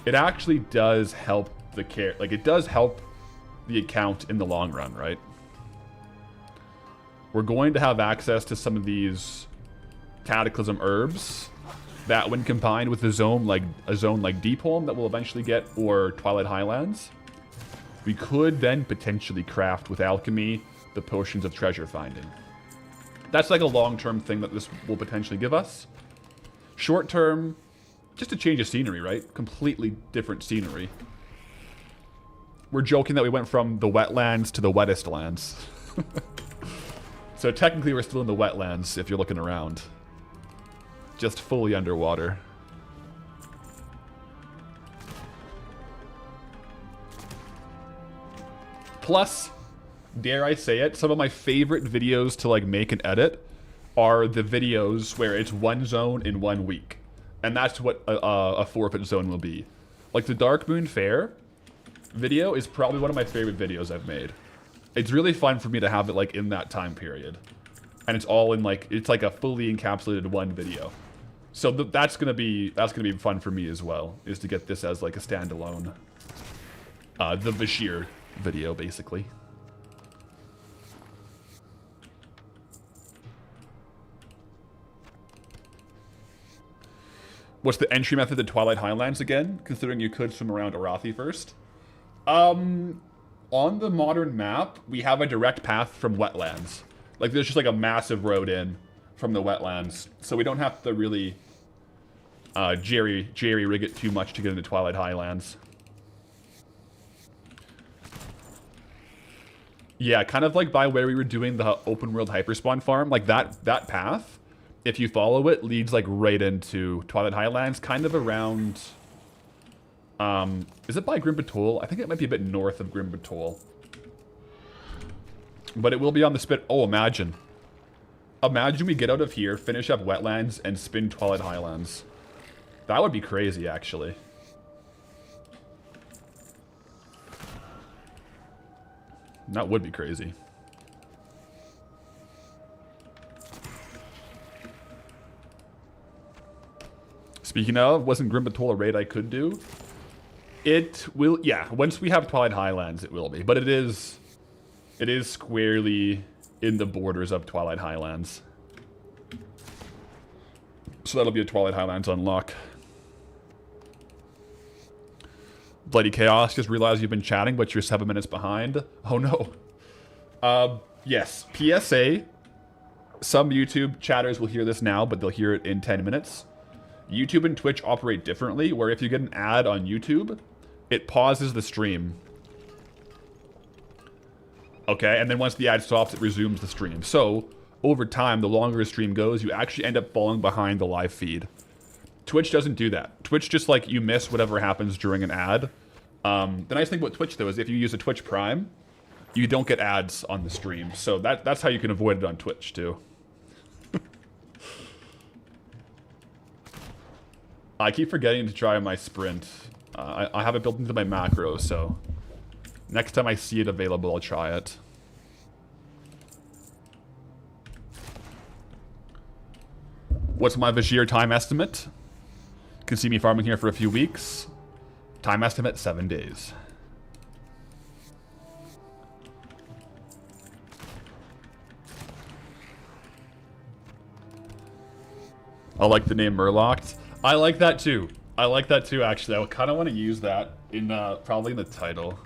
it actually does help the it does help the account in the long run, right? We're going to have access to some of these Cataclysm herbs that, when combined with a zone like Deep Home that we'll eventually get, or Twilight Highlands, we could then potentially craft with alchemy the potions of treasure finding. That's like a long-term thing that this will potentially give us. Short-term, just a change of scenery, right? Completely different scenery. We're joking that we went from the wetlands to the wettest lands. So technically we're still in the wetlands if you're looking around. Just fully underwater. Plus, dare I say it, some of my favorite videos to like make and edit are the videos where it's one zone in 1 week. And that's what a forfeit zone will be. Like the Dark Moon Fair video is probably one of my favorite videos I've made. It's really fun for me to have it like in that time period. And it's all in like, it's like a fully encapsulated one video. So that's gonna be fun for me as well, is to get this as like a standalone, the Bashir video basically. What's the entry method to Twilight Highlands again? Considering you could swim around Arathi first. On the modern map, we have a direct path from wetlands. Like there's just like a massive road in from the wetlands, so we don't have to really jerry rig it too much to get into Twilight Highlands. Yeah, kind of like by where we were doing the open world hyperspawn farm, like that path, if you follow it, leads like right into Twilight Highlands, kind of around, is it by Grim Batol? I think it might be a bit north of Grim Batol. But it will be on the spit. Oh, imagine. Imagine we get out of here, finish up wetlands, and spin Twilight Highlands. That would be crazy, actually. That would be crazy. Speaking of, wasn't Grim Batol a raid I could do? It will, yeah, once we have Twilight Highlands, it will be. But it is squarely in the borders of Twilight Highlands. So that'll be a Twilight Highlands unlock. Bloody Chaos, just realized you've been chatting, but you're 7 minutes behind. Oh no. Yes, PSA. Some YouTube chatters will hear this now, but they'll hear it in 10 minutes. YouTube and Twitch operate differently, where if you get an ad on YouTube, it pauses the stream. Okay, and then once the ad stops, it resumes the stream. So, over time, the longer a stream goes, you actually end up falling behind the live feed. Twitch doesn't do that. Twitch just, like, you miss whatever happens during an ad. The nice thing about Twitch, though, is if you use a Twitch Prime, you don't get ads on the stream. So that's how you can avoid it on Twitch, too. I keep forgetting to try my sprint. I have it built into my macro, so next time I see it available, I'll try it. What's my Vashir time estimate? You can see me farming here for a few weeks. Time estimate, 7 days. I like the name Murlocked. I like that too. I like that too, actually. I kind of want to use that in probably in the title.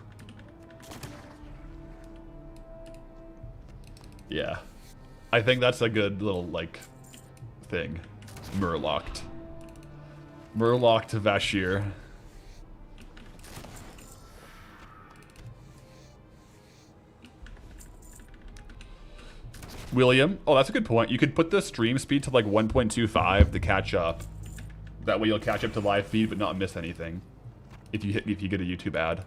Yeah. I think that's a good little, like, thing. Murlocked. Murlocked Vashir. William, oh, that's a good point. You could put the stream speed to like 1.25 to catch up. That way you'll catch up to live feed but not miss anything. If you get a YouTube ad.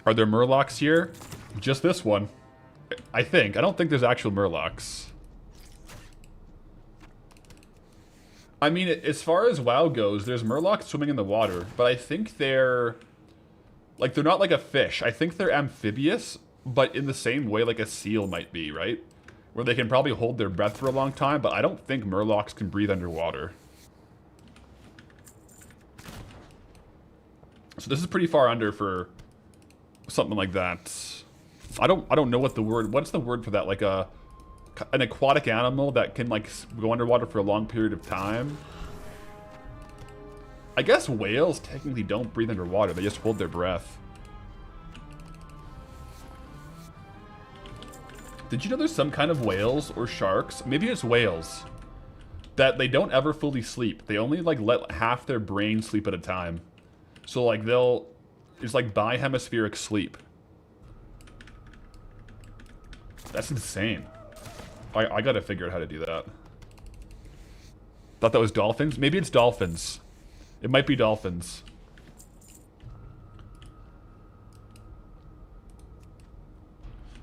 Are there murlocs here? Just this one. I think. I don't think there's actual murlocs. I mean, as far as WoW goes, there's murlocs swimming in the water, but I think they're... Like, they're not like a fish. I think they're amphibious, but in the same way like a seal might be, right? Where they can probably hold their breath for a long time, but I don't think murlocs can breathe underwater. So this is pretty far under for something like that. I don't know what the word... What's the word for that? Like an aquatic animal that can like go underwater for a long period of time. I guess whales technically don't breathe underwater. They just hold their breath. Did you know there's some kind of whales or sharks? Maybe it's whales. That they don't ever fully sleep. They only like let half their brain sleep at a time. So like it's like bihemispheric sleep. That's insane. I gotta figure out how to do that. Thought that was dolphins? Maybe it's dolphins. It might be dolphins.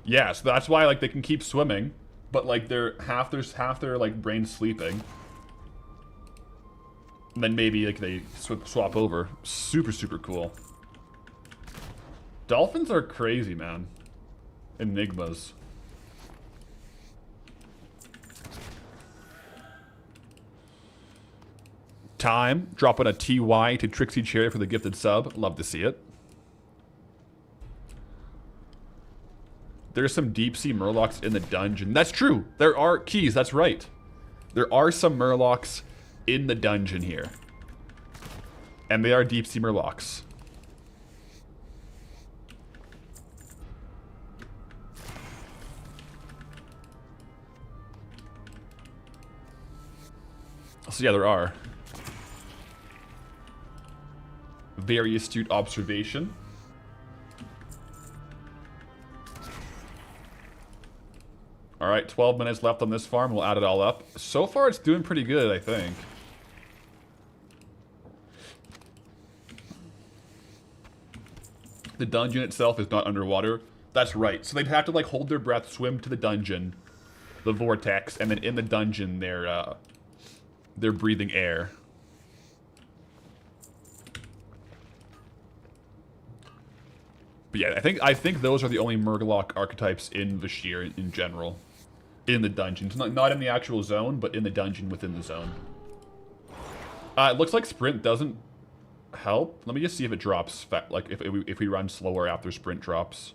Yeah, so that's why like they can keep swimming, but like there's half their like brain sleeping. And then maybe like they swap over. Super, super cool. Dolphins are crazy, man. Enigmas. Time, dropping a TY to Trixie Cherry for the gifted sub. Love to see it. There's some deep sea murlocs in the dungeon. That's true. There are keys. That's right. There are some murlocs in the dungeon here. And they are deep sea murlocs. So yeah, there are. Very astute observation. Alright, 12 minutes left on this farm. We'll add it all up. So far, it's doing pretty good, I think. The dungeon itself is not underwater. That's right. So they'd have to, like, hold their breath, swim to the dungeon, the vortex, and then in the dungeon, they're breathing air. But yeah, I think those are the only Murloc archetypes in Vashir in general. In the dungeons. Not in the actual zone, but in the dungeon within the zone. It looks like sprint doesn't help. Let me just see if it drops, like if we run slower after sprint drops.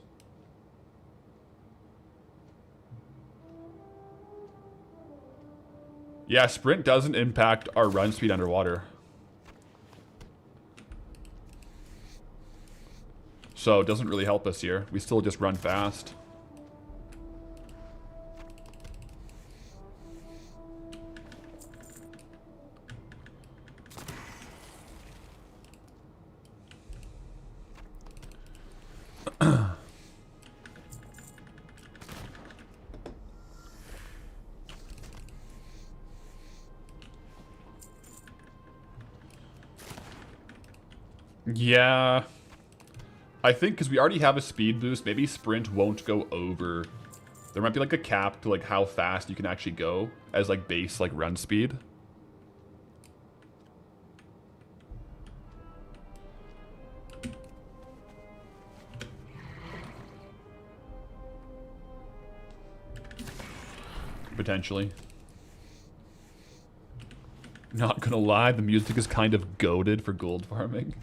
Yeah, sprint doesn't impact our run speed underwater. So it doesn't really help us here. We still just run fast. Yeah. I think because we already have a speed boost, maybe sprint won't go over. There might be like a cap to like how fast you can actually go as like base like run speed. Potentially. Not gonna lie, the music is kind of goated for gold farming.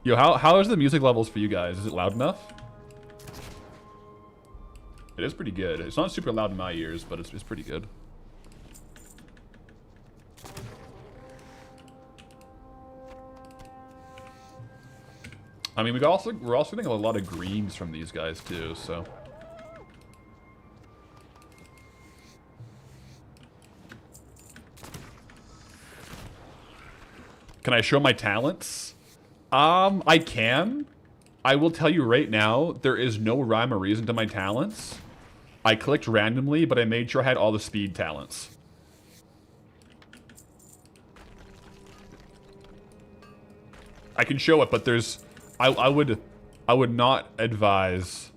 Yo, how is the music levels for you guys? Is it loud enough? It is pretty good. It's not super loud in my ears, but it's pretty good. I mean, we're also getting a lot of greens from these guys too, so. Can I show my talents? I can. I will tell you right now, there is no rhyme or reason to my talents. I clicked randomly, but I made sure I had all the speed talents. I can show it, but there's... I would not advise...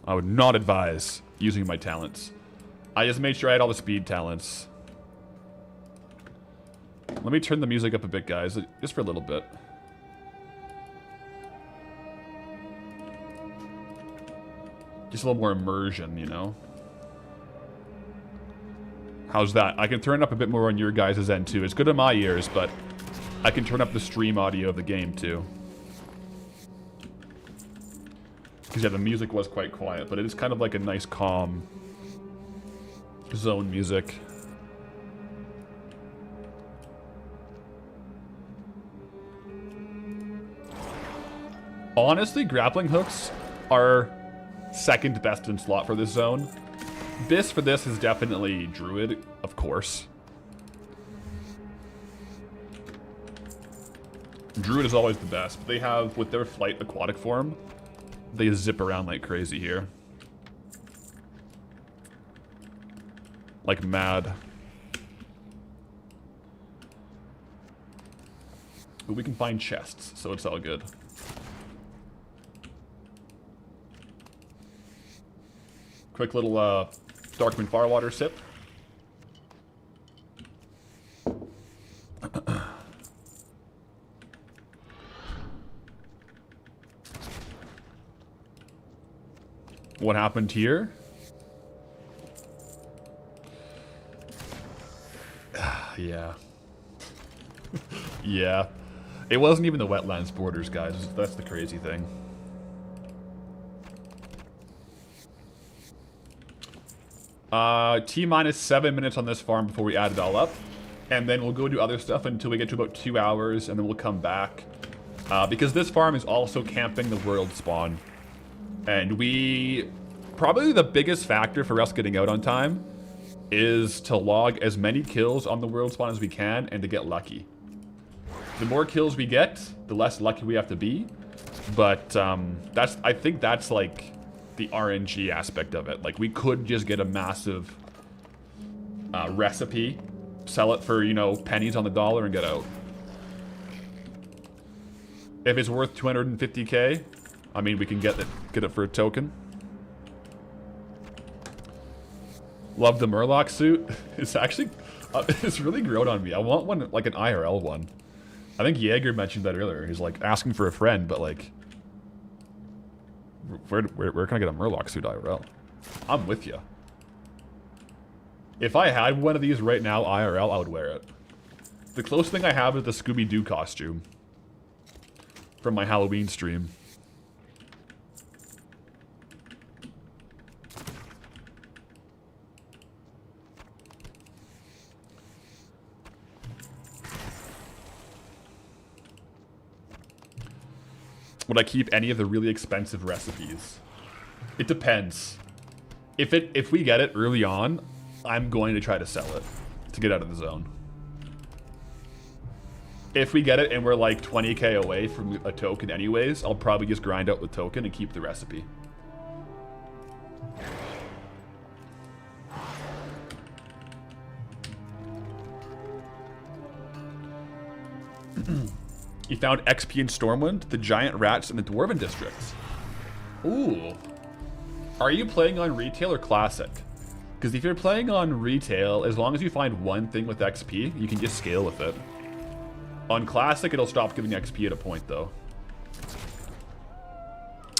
I would not advise using my talents. I just made sure I had all the speed talents. Let me turn the music up a bit, guys, just for a little bit. Just a little more immersion, you know? How's that? I can turn it up a bit more on your guys' end, too. It's good in my ears, but I can turn up the stream audio of the game, too. Because, yeah, the music was quite quiet, but it is kind of like a nice, calm zone music. Honestly, grappling hooks are second best in slot for this zone. Bis for this is definitely Druid, of course. Druid is always the best. But they have, with their flight aquatic form, they zip around like crazy here. Like mad. But we can find chests, so it's all good. Quick little Darkman Firewater sip. What happened here? Yeah. Yeah. It wasn't even the wetlands borders, guys. That's the crazy thing. T-minus 7 minutes on this farm before we add it all up. And then we'll go do other stuff until we get to about 2 hours, and then we'll come back. Because this farm is also camping the world spawn. And we... Probably the biggest factor for us getting out on time is to log as many kills on the world spawn as we can and to get lucky. The more kills we get, the less lucky we have to be. But I think that's like the RNG aspect of it. Like, we could just get a massive recipe, sell it for, you know, pennies on the dollar and get out. If it's worth 250k, I mean, we can get it for a token. Love the Murloc suit. It's actually, it's really grown on me. I want one, like an IRL one. I think Jaeger mentioned that earlier. He's like asking for a friend, but like, where can I get a Murloc suit IRL? I'm with you. If I had one of these right now IRL, I would wear it. The closest thing I have is the Scooby-Doo costume from my Halloween stream. Would I keep any of the really expensive recipes? It depends. If we get it early on, I'm going to try to sell it to get out of the zone. If we get it and we're like 20k away from a token anyways, I'll probably just grind out the token and keep the recipe. You found XP in Stormwind, the giant rats in the Dwarven districts. Ooh. Are you playing on retail or classic? Because if you're playing on retail, as long as you find one thing with XP, you can just scale with it. On classic, it'll stop giving XP at a point, though.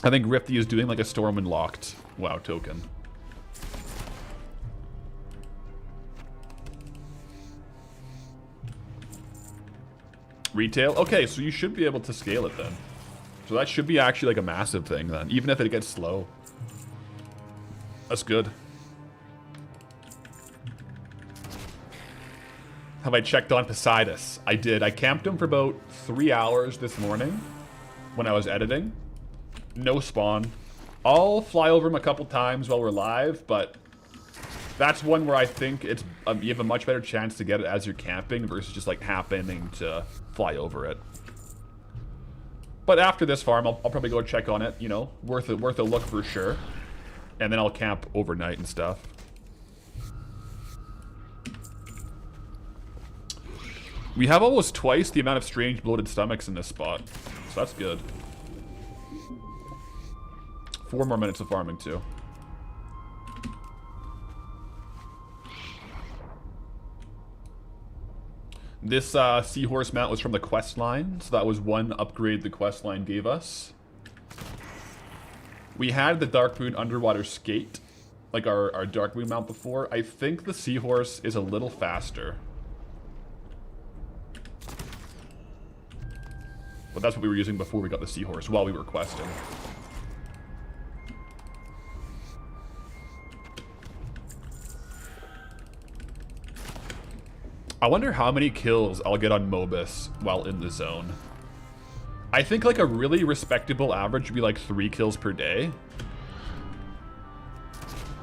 I think Rifty is doing like a Stormwind locked WoW token. Retail? Okay, so you should be able to scale it then. So that should be actually like a massive thing then, even if it gets slow. That's good. Have I checked on Poseidus? I did. I camped him for about 3 hours this morning when I was editing. No spawn. I'll fly over him a couple times while we're live, but That's one where I think it's you have a much better chance to get it as you're camping versus just like happening to fly over it. But after this farm, I'll probably go check on it. You know, worth a look for sure. And then I'll camp overnight and stuff. We have almost twice the amount of strange bloated stomachs in this spot, so that's good. 4 more minutes of farming too. This seahorse mount was from the quest line, so that was one upgrade the quest line gave us. We had the Dark Moon underwater skate, like our Dark Moon mount before. I think the seahorse is a little faster. But that's what we were using before we got the seahorse, while we were questing. I wonder how many kills I'll get on Mobus while in the zone. I think like a really respectable average would be like 3 kills per day.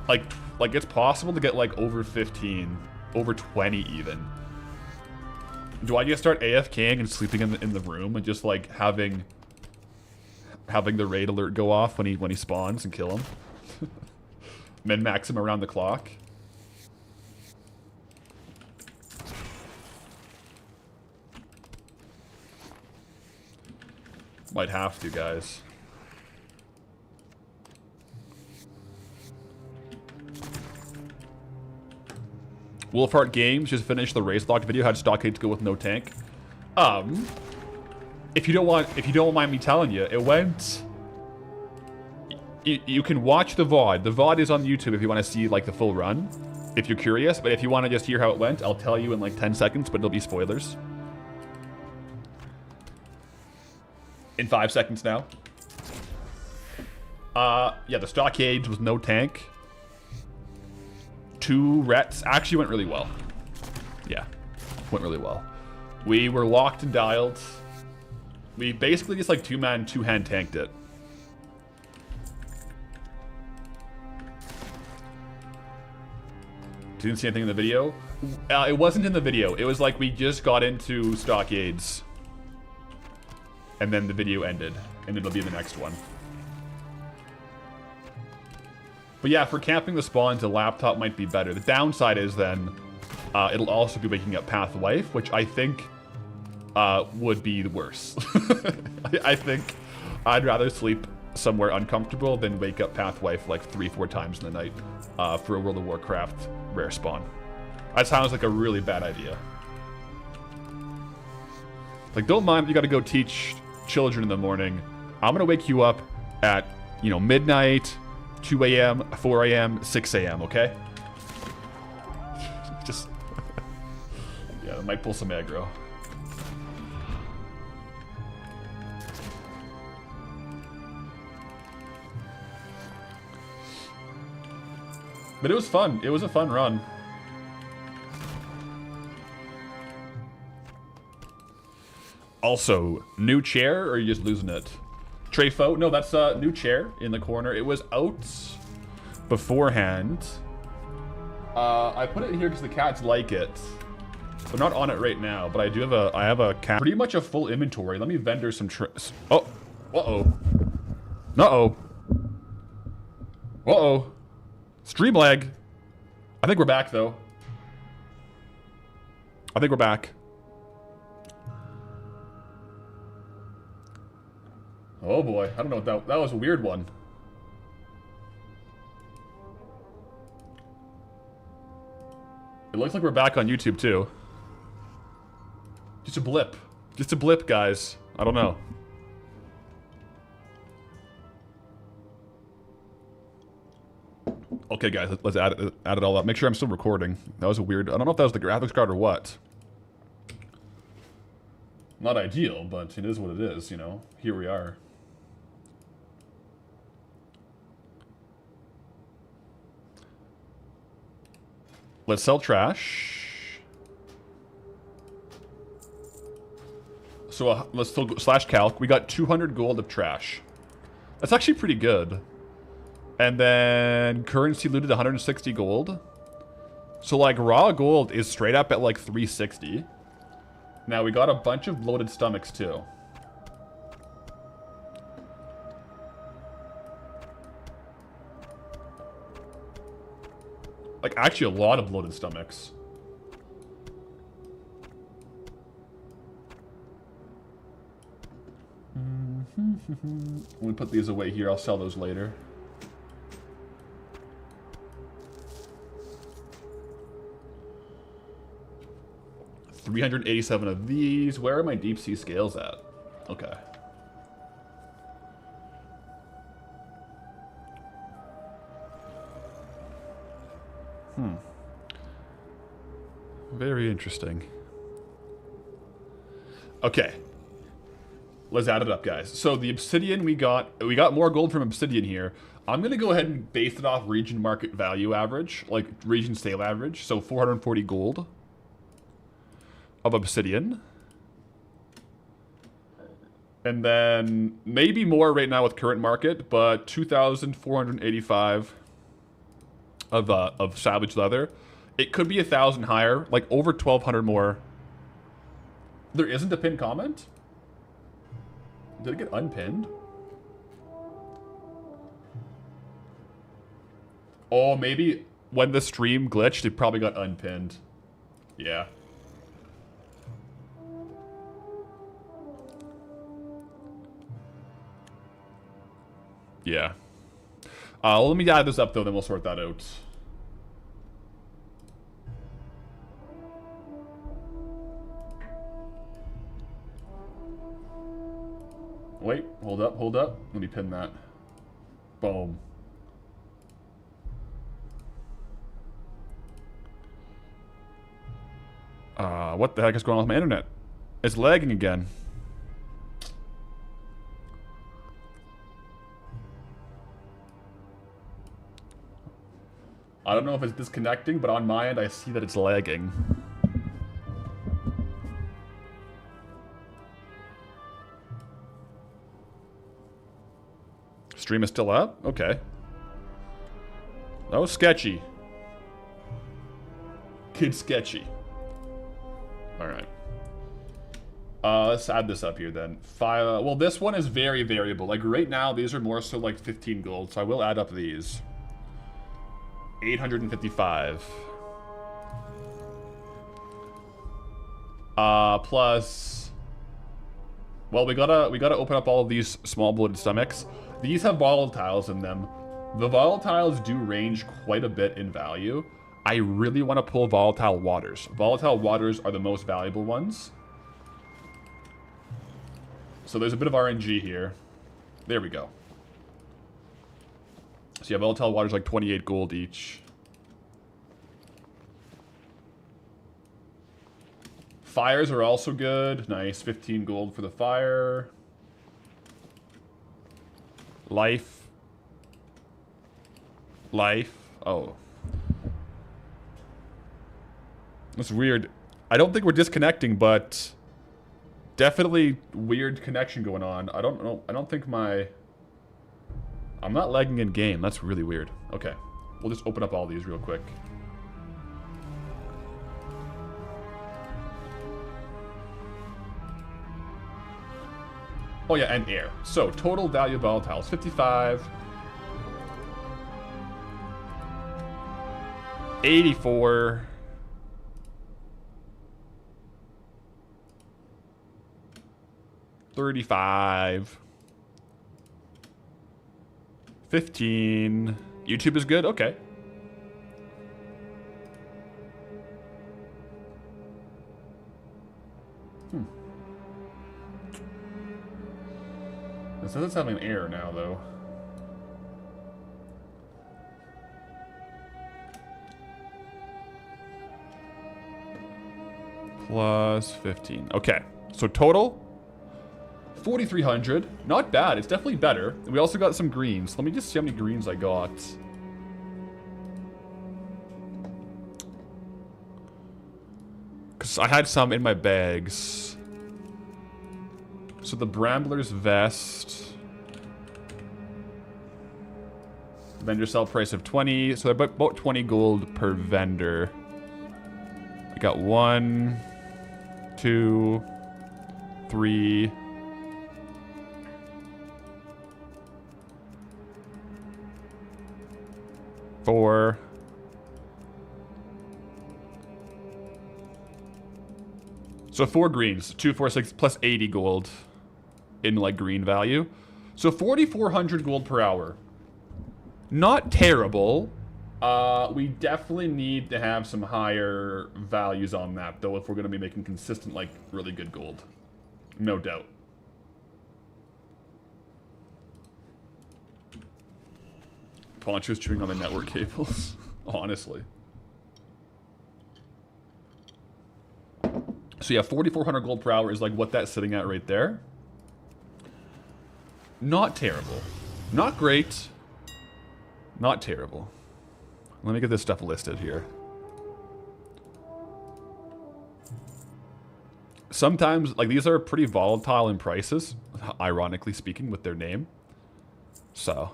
Like it's possible to get like over 15, over 20 even. Do I just start AFKing and sleeping in the room and just like having the raid alert go off when he spawns and kill him? Min-max him around the clock. Might have to, guys. Wolfheart Games just finished the race locked video. How'd Stockades go with no tank? If you don't mind me telling you, it went. You can watch the VOD. The VOD is on YouTube if you want to see like the full run, if you're curious. But if you want to just hear how it went, I'll tell you in like 10 seconds. But it'll be spoilers. In 5 seconds now. Yeah, the Stockades was no tank. 2 rets actually went really well. Yeah, went really well. We were locked and dialed. We basically just like 2-man, 2-hand tanked it. Didn't see anything in the video. It wasn't in the video. It was like we just got into Stockades. And then the video ended, and it'll be the next one. But yeah, for camping the spawns, a laptop might be better. The downside is then, it'll also be waking up Pathwife, which I think would be worse. I think I'd rather sleep somewhere uncomfortable than wake up Pathwife like 3-4 times in the night for a World of Warcraft rare spawn. That sounds like a really bad idea. Like, don't mind if you gotta go teach children in the morning. I'm gonna wake you up at, you know, midnight, 2 a.m., 4 a.m., 6 a.m., okay? Just... yeah, that might pull some aggro. But it was fun. It was a fun run. Also, new chair, or are you just losing it? Trefo? No, that's a new chair in the corner. It was out beforehand. I put it here because the cats like it. They're not on it right now, but I have a cat. Pretty much a full inventory. Let me vendor some oh. Uh-oh. Uh-oh. Uh-oh. Stream lag. I think we're back, though. I think we're back. Oh boy, I don't know what that was a weird one. It looks like we're back on YouTube too. Just a blip. Just a blip, guys. I don't know. Okay, guys, let's add it all up. Make sure I'm still recording. That was a weird... I don't know if that was the graphics card or what. Not ideal, but it is what it is, you know. Here we are. Let's sell trash. So let's still go /calc. We got 200 gold of trash. That's actually pretty good. And then currency looted 160 gold. So, like, raw gold is straight up at, like, 360. Now, we got a bunch of bloated stomachs, too. Like, actually, a lot of bloated stomachs. When we put these away here, I'll sell those later. $387 of these. Where are my deep sea scales at? Okay. Very interesting. Okay. Let's add it up, guys. So the obsidian we got more gold from obsidian here. I'm going to go ahead and base it off region market value average, like region sale average. So 440 gold of obsidian. And then maybe more right now with current market, but 2,485 of salvage leather. It could be 1,000 higher, like over 1,200 more. There isn't a pinned comment? Did it get unpinned? Oh, maybe when the stream glitched, it probably got unpinned. Yeah. Yeah. Well, let me add this up, though, then we'll sort that out. Wait, hold up, hold up. Let me pin that. Boom. What the heck is going on with my internet? It's lagging again. I don't know if it's disconnecting, but on my end, I see that it's lagging. Stream is still up? Okay. That was sketchy. Kid sketchy. Alright. Let's add this up here then. Well, this one is very variable. Like right now, these are more so like 15 gold, so I will add up these. 855. Plus... Well, we gotta open up all of these small bloated stomachs. These have volatiles in them. The volatiles do range quite a bit in value. I really want to pull volatile waters. Volatile waters are the most valuable ones. So there's a bit of RNG here. There we go. So yeah, volatile waters like 28 gold each. Fires are also good. Nice, 15 gold for the fire. Life. Oh. That's weird. I don't think we're disconnecting, but definitely weird connection going on. I don't know. I don't think my... I'm not lagging in game. That's really weird. Okay. We'll just open up all these real quick. Oh yeah, and air. So, total value of volatiles, 55. 84. 35. 15. YouTube is good? Okay. It says it's having an error now, though. Plus 15. Okay. So total 4,300. Not bad. It's definitely better. We also got some greens. Let me just see how many greens I got. Because I had some in my bags. So the Brambler's Vest. Vendor sell price of 20. So they're about 20 gold per vendor. Got 1, 2, 3. Four. So 4 greens, 2, 4, 6, plus 80 gold in like green value. So 4,400 gold per hour. Not terrible. We definitely need to have some higher values on that though if we're going to be making consistent, like, really good gold. No doubt. Poncho's chewing on the network cables. Honestly. So yeah, 4,400 gold per hour is like what that's sitting at right there. Not terrible. Not great. Not terrible. Let me get this stuff listed here. Sometimes, like, these are pretty volatile in prices, ironically speaking, with their name. So,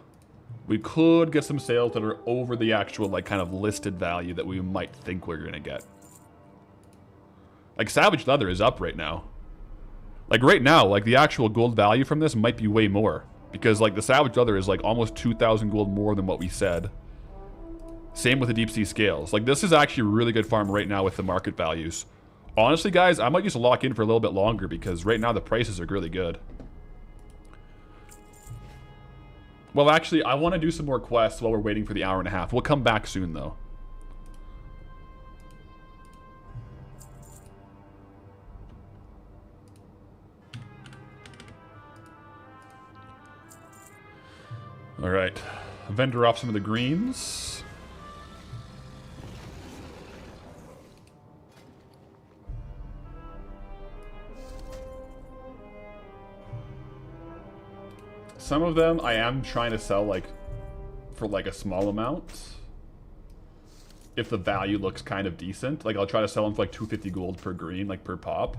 we could get some sales that are over the actual, like, kind of listed value that we might think we're going to get. Like, Savage Leather is up right now. Like, right now, like, the actual gold value from this might be way more. Because, like, the Savage Leather is, like, almost 2,000 gold more than what we said. Same with the Deep Sea Scales. Like, this is actually a really good farm right now with the market values. Honestly, guys, I might just lock in for a little bit longer because right now the prices are really good. Well, actually, I want to do some more quests while we're waiting for the hour and a half. We'll come back soon, though. All right. Vendor off some of the greens. Some of them I am trying to sell, like, for, like, a small amount. If the value looks kind of decent. Like, I'll try to sell them for, like, 250 gold per green, like, per pop.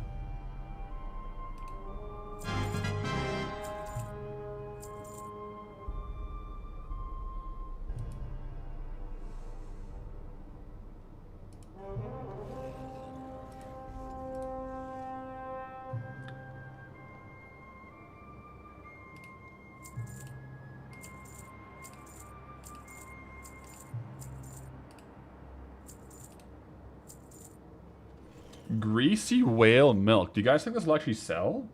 Greasy whale milk. Do you guys think this will actually sell?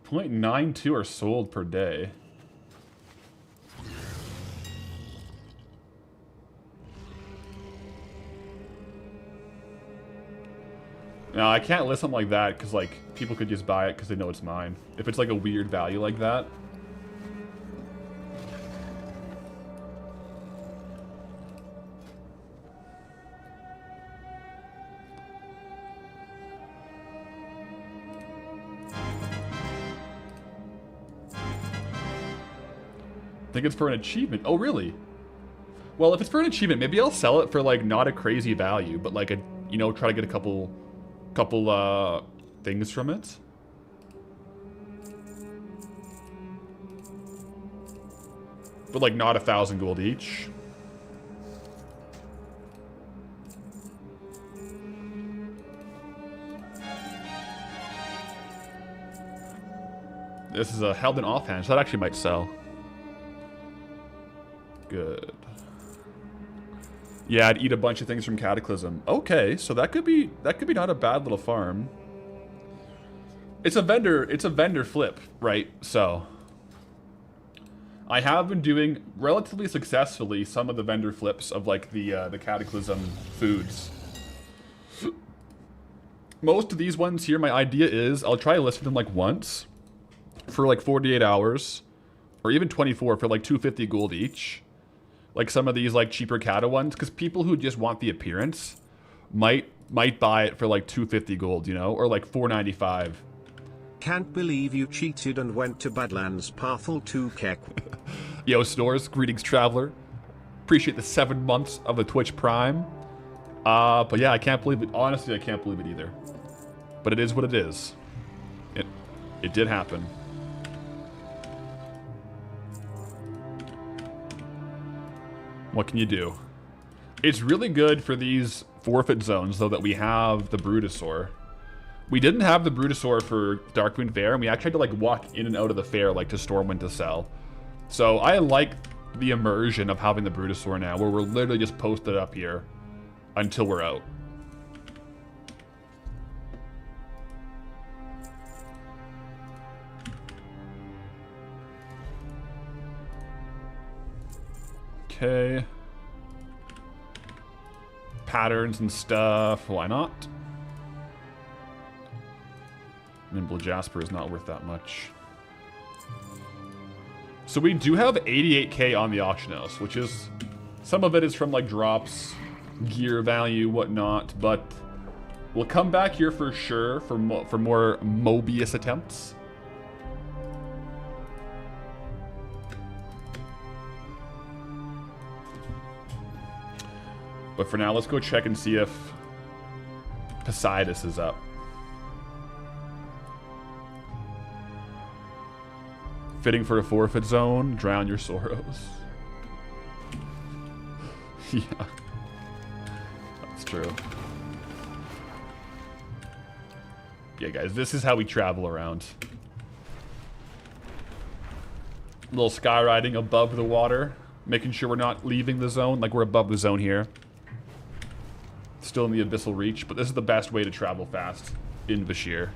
0.92 are sold per day. No, I can't list something like that because, like, people could just buy it because they know it's mine. If it's like a weird value like that. I think it's for an achievement. Oh, really? Well, if it's for an achievement, maybe I'll sell it for, like, not a crazy value, but, like, a, you know, try to get a couple things from it. But, like, not 1,000 gold each. This is a held in offhand, so that actually might sell. Good. Yeah, I'd eat a bunch of things from Cataclysm. Okay, so that could be not a bad little farm. It's a vendor flip, right? So I have been doing relatively successfully some of the vendor flips of, like, the Cataclysm foods. Most of these ones here, my idea is I'll try to list them, like, once for, like, 48 hours or even 24 for, like, 250 gold each. Like some of these, like, cheaper Kata ones, because people who just want the appearance might buy it for, like, 250 gold, you know, or like 495. Can't believe you cheated and went to Badlands Pathal 2 Kek. Yo, Snores, greetings, traveler. Appreciate the 7 months of the Twitch Prime. But yeah, I can't believe it. Honestly, I can't believe it either. But it is what it is. It did happen. What can you do? It's really good for these forfeit zones, though, that we have the Brutosaur. We didn't have the Brutosaur for Darkwing Fair, and we actually had to, like, walk in and out of the fair, like, to Stormwind to sell. So I like the immersion of having the Brutosaur now, where we're literally just posted up here until we're out. Okay. Patterns and stuff. Why not? Nimble Jasper is not worth that much. So we do have 88k on the auction house, which is... Some of it is from, like, drops, gear value, whatnot, but... We'll come back here for sure for more Mobius attempts. But for now, let's go check and see if Poseidus is up. Fitting for a forfeit zone, drown your sorrows. Yeah. That's true. Yeah, guys, this is how we travel around. A little skyriding above the water, making sure we're not leaving the zone, like we're above the zone here. Still in the abyssal reach, but this is the best way to travel fast in Vashir.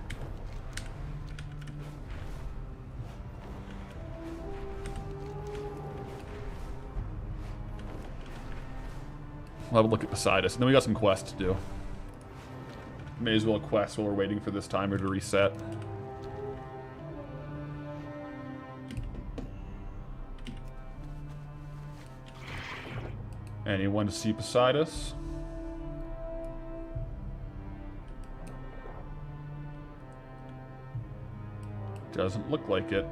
We'll have a look at Poseidus, and then we got some quests to do. May as well quest while we're waiting for this timer to reset. Anyone to see Poseidus? Doesn't look like it.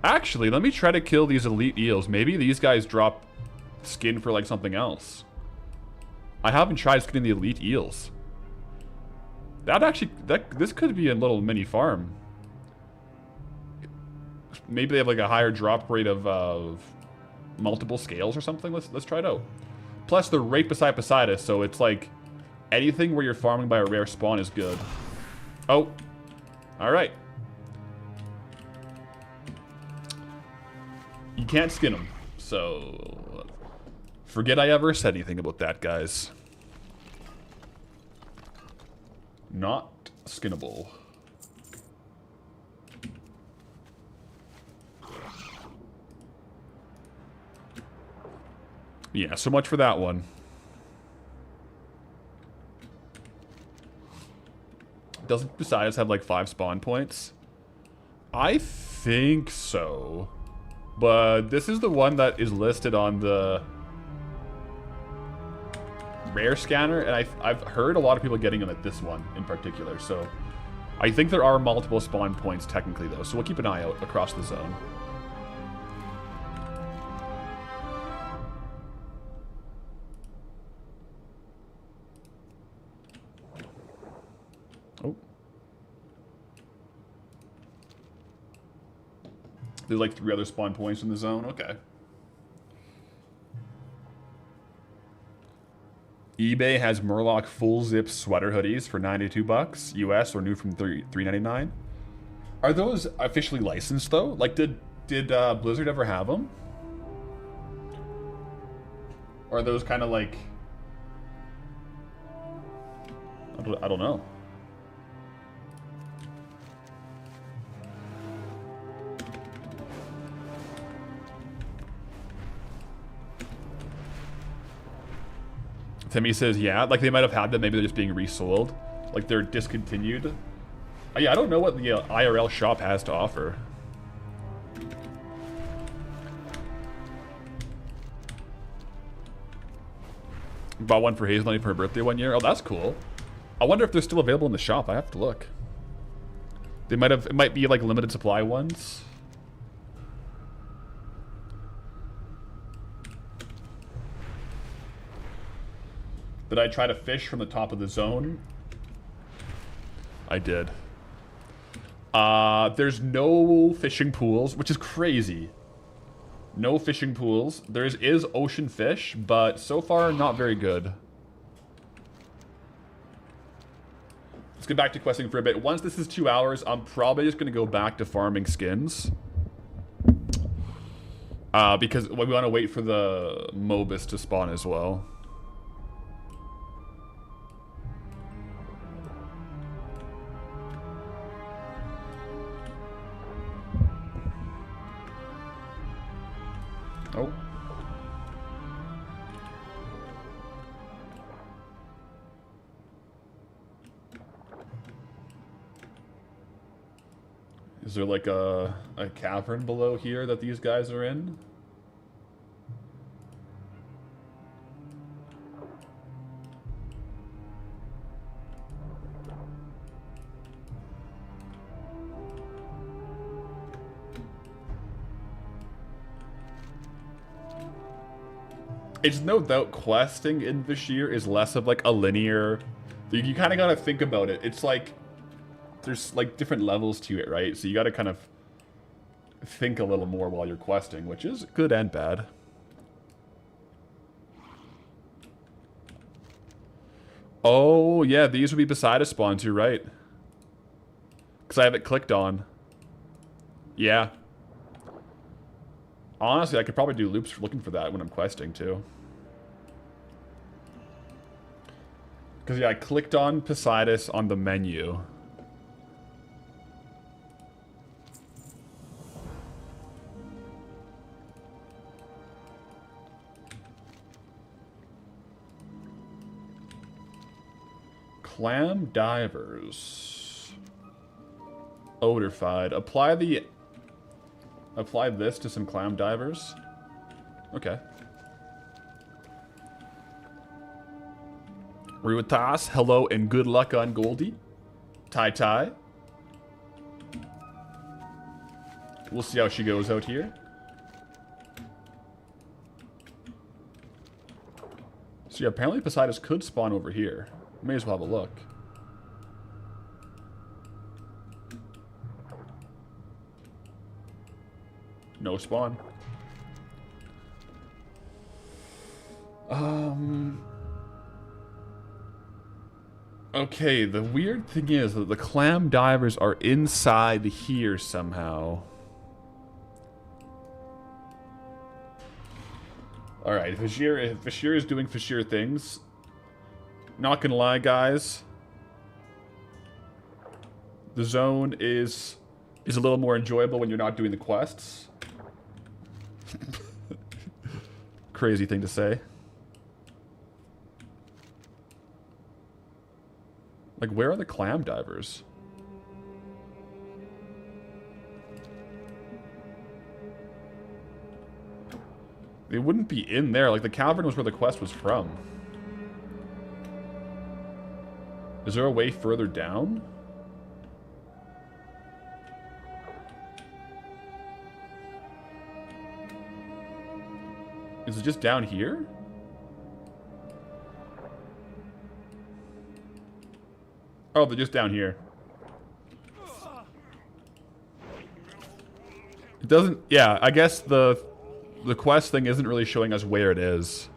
Actually, let me try to kill these elite eels. Maybe these guys drop skin for like something else. I haven't tried skinning the elite eels. This could be a little mini farm. Maybe they have like a higher drop rate of multiple scales or something. Let's try it out. Plus, they're right beside Poseidus, so it's like anything where you're farming by a rare spawn is good. Oh. Alright. You can't skin them, so forget I ever said anything about that, guys. Not skinnable. Yeah, so much for that one. Doesn't Poseidus have like 5 spawn points? I think so. But this is the one that is listed on the rare scanner, and I've heard a lot of people getting them at this one in particular, so I think there are multiple spawn points technically though, so we'll keep an eye out across the zone. Oh. There's like 3 other spawn points in the zone, okay. eBay has Murloc full zip sweater hoodies for $92 US or new from $3.99. Are those officially licensed though? Like did Blizzard ever have them? Or are those kind of like I don't know. Timmy says, yeah, like they might have had them, maybe they're just being resold. Like they're discontinued. Yeah, I don't know what the IRL shop has to offer. Bought one for Hazelnut for her birthday one year. Oh, that's cool. I wonder if they're still available in the shop. I have to look. They might have, it might be like limited supply ones. Did I try to fish from the top of the zone? I did. There's no fishing pools, which is crazy. No fishing pools. There is ocean fish, but so far not very good. Let's get back to questing for a bit. Once this is 2 hours, I'm probably just going to go back to farming skins. Because we want to wait for the Mobus to spawn as well. Oh. Is there like a cavern below here that these guys are in? It's no doubt questing in this year is less of like a linear. You kind of gotta think about it. It's like there's like different levels to it, right? So you gotta kind of think a little more while you're questing, which is good and bad. Oh yeah, these would be beside a spawns. You're right. Because I have it clicked on. Yeah. Honestly, I could probably do loops for looking for that when I'm questing too. Because yeah, I clicked on Poseidus on the menu. Clam divers. Odorified. Apply this to some clam divers. Okay. Ruitas, hello and good luck on Goldie. Tai. We'll see how she goes out here. So yeah, apparently Poseidus could spawn over here. May as well have a look. No spawn. Okay, the weird thing is that the clam divers are inside here somehow. Alright, Fashir is doing Fashir things. Not gonna lie, guys. The zone is a little more enjoyable when you're not doing the quests. Crazy thing to say. Like, where are the clam divers? They wouldn't be in there. Like, the cavern was where the quest was from. Is there a way further down? Is it just down here? Oh, they're just down here. It doesn't... Yeah, I guess the quest thing isn't really showing us where it is.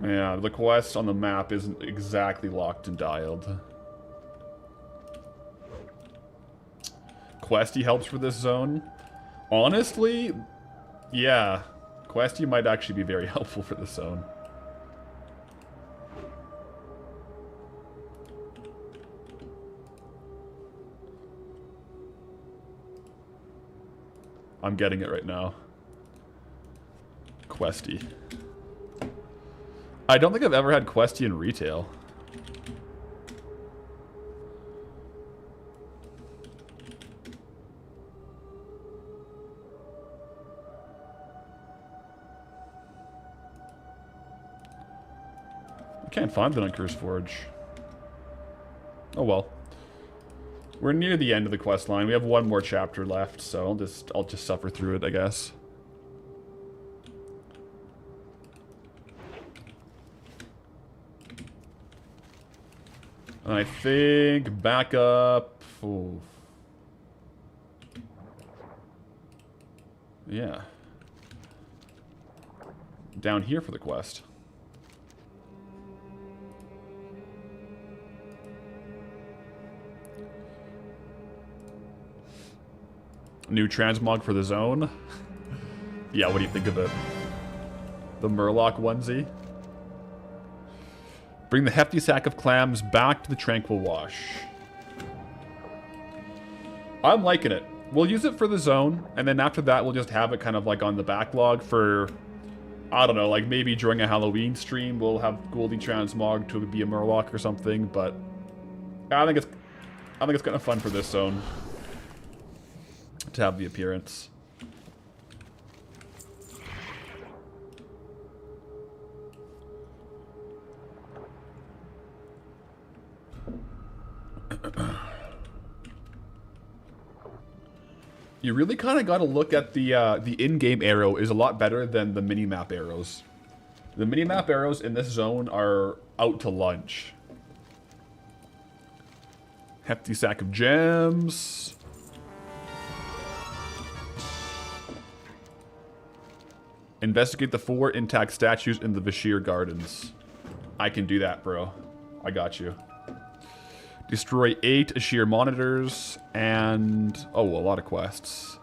Yeah, the quest on the map isn't exactly locked and dialed. Questy helps for this zone. Honestly, yeah. Questy might actually be very helpful for this zone. I'm getting it right now. Questy. I don't think I've ever had Questy in retail. I can't find it on Curse Forge. Oh well. We're near the end of the quest line. We have one more chapter left, so I'll just suffer through it, I guess. And I think back up. Ooh. Yeah. Down here for the quest. New transmog for the zone. Yeah, what do you think of it? The Murloc onesie. Bring the hefty sack of clams back to the tranquil wash. I'm liking it. We'll use it for the zone, and then after that we'll just have it kind of like on the backlog for, I don't know, like maybe during a Halloween stream we'll have Goldie transmog to be a Murloc or something, but I think it's kind of fun for this zone to have the appearance. You really kind of got to look at the in-game arrow is a lot better than the mini-map arrows. The mini-map arrows in this zone are out to lunch. Hefty sack of gems. Investigate the 4 intact statues in the Vashir Gardens. I can do that, bro. I got you. Destroy 8 Ashir monitors, and... oh, a lot of quests.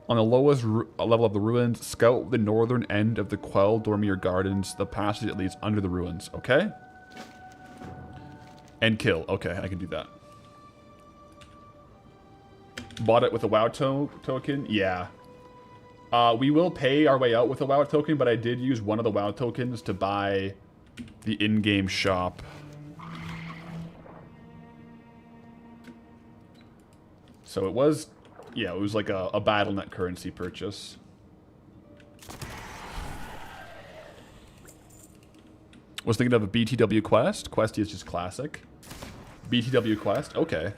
On the lowest level of the ruins, scout the northern end of the Quell Dormir Gardens, the passage that leads under the ruins. Okay? And kill. Okay, I can do that. Bought it with a WoW token? Yeah. We will pay our way out with a WoW token, but I did use one of the WoW tokens to buy the in-game shop. So it was, yeah, it was like a BattleNet currency purchase. Was thinking of a BTW quest. Questy is just classic. BTW quest, okay.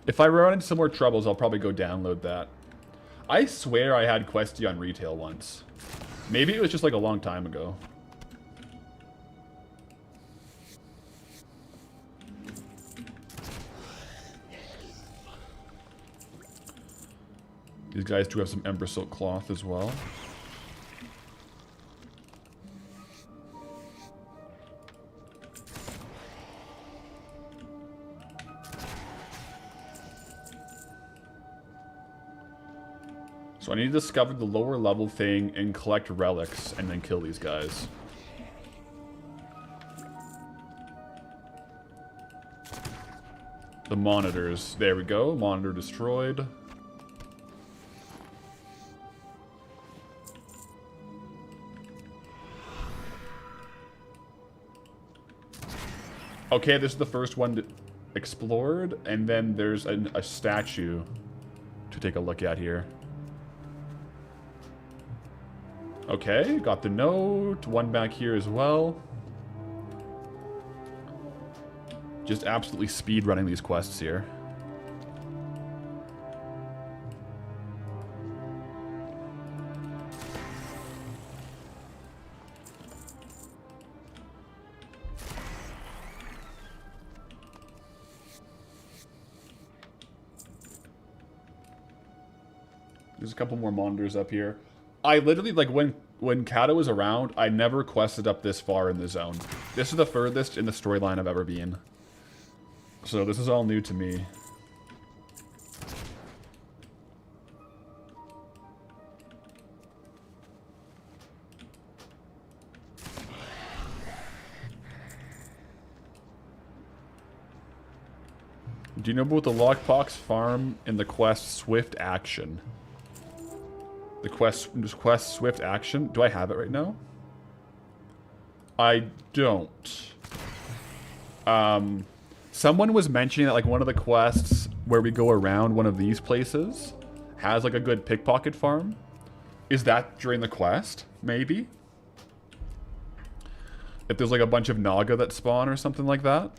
If I run into some more troubles, I'll probably go download that. I swear I had Questy on retail once. Maybe it was just like a long time ago. These guys do have some Ember Silk cloth as well. So I need to discover the lower level thing and collect relics and then kill these guys. The monitors. There we go. Monitor destroyed. Okay, this is the first one explored, and then there's a statue to take a look at here. Okay, got the note. One back here as well. Just absolutely speed running these quests here. There's a couple more monitors up here. I literally, like, when Kata was around, I never quested up this far in the zone. This is the furthest in the storyline I've ever been. So this is all new to me. Do you know about the Lockbox farm in the quest Swift Action? The quest Swift Action? Do I have it right now? I don't. Someone was mentioning that like one of the quests where we go around one of these places has like a good pickpocket farm. Is that during the quest? Maybe? If there's like a bunch of Naga that spawn or something like that?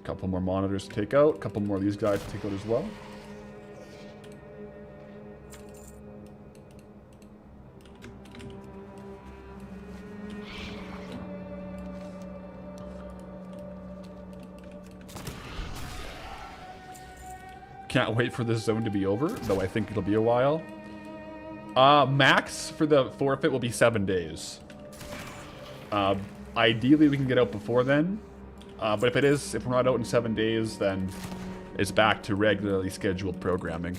Couple more monitors to take out. Couple more of these guys to take out as well. can't wait for this zone to be over, though I think it'll be a while. Max for the forfeit will be 7 days. Ideally, we can get out before then. But if we're not out in 7 days, then it's back to regularly scheduled programming.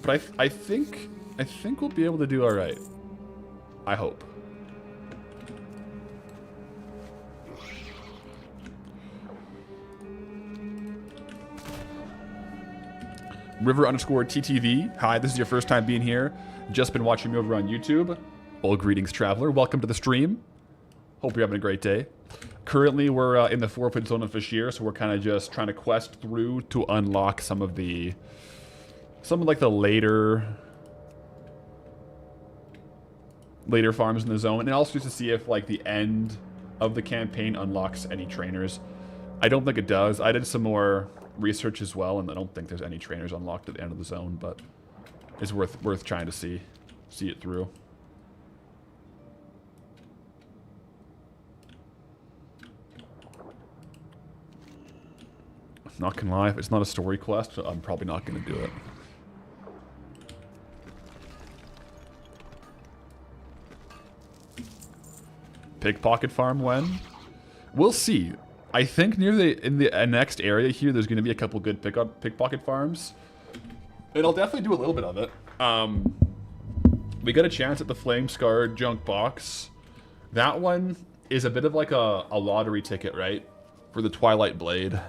But I think we'll be able to do all right. I hope. River_TTV. Hi, this is your first time being here. Just been watching me over on YouTube. Well, greetings, traveler. Welcome to the stream. Hope you're having a great day. Currently, we're in the forfeit zone of Fashir, so we're kind of just trying to quest through to unlock some of like the later farms in the zone, and also just to see if like the end of the campaign unlocks any trainers. I don't think it does. I did some more research as well, and I don't think there's any trainers unlocked at the end of the zone, but it's worth trying to see it through. Not gonna lie, if it's not a story quest, I'm probably not gonna do it. Pickpocket farm when? We'll see. I think in the next area here, there's going to be a couple good pickpocket farms. And I'll definitely do a little bit of it. We got a chance at the Flame Scarred junk box. That one is a bit of like a lottery ticket, right? For the Twilight Blade.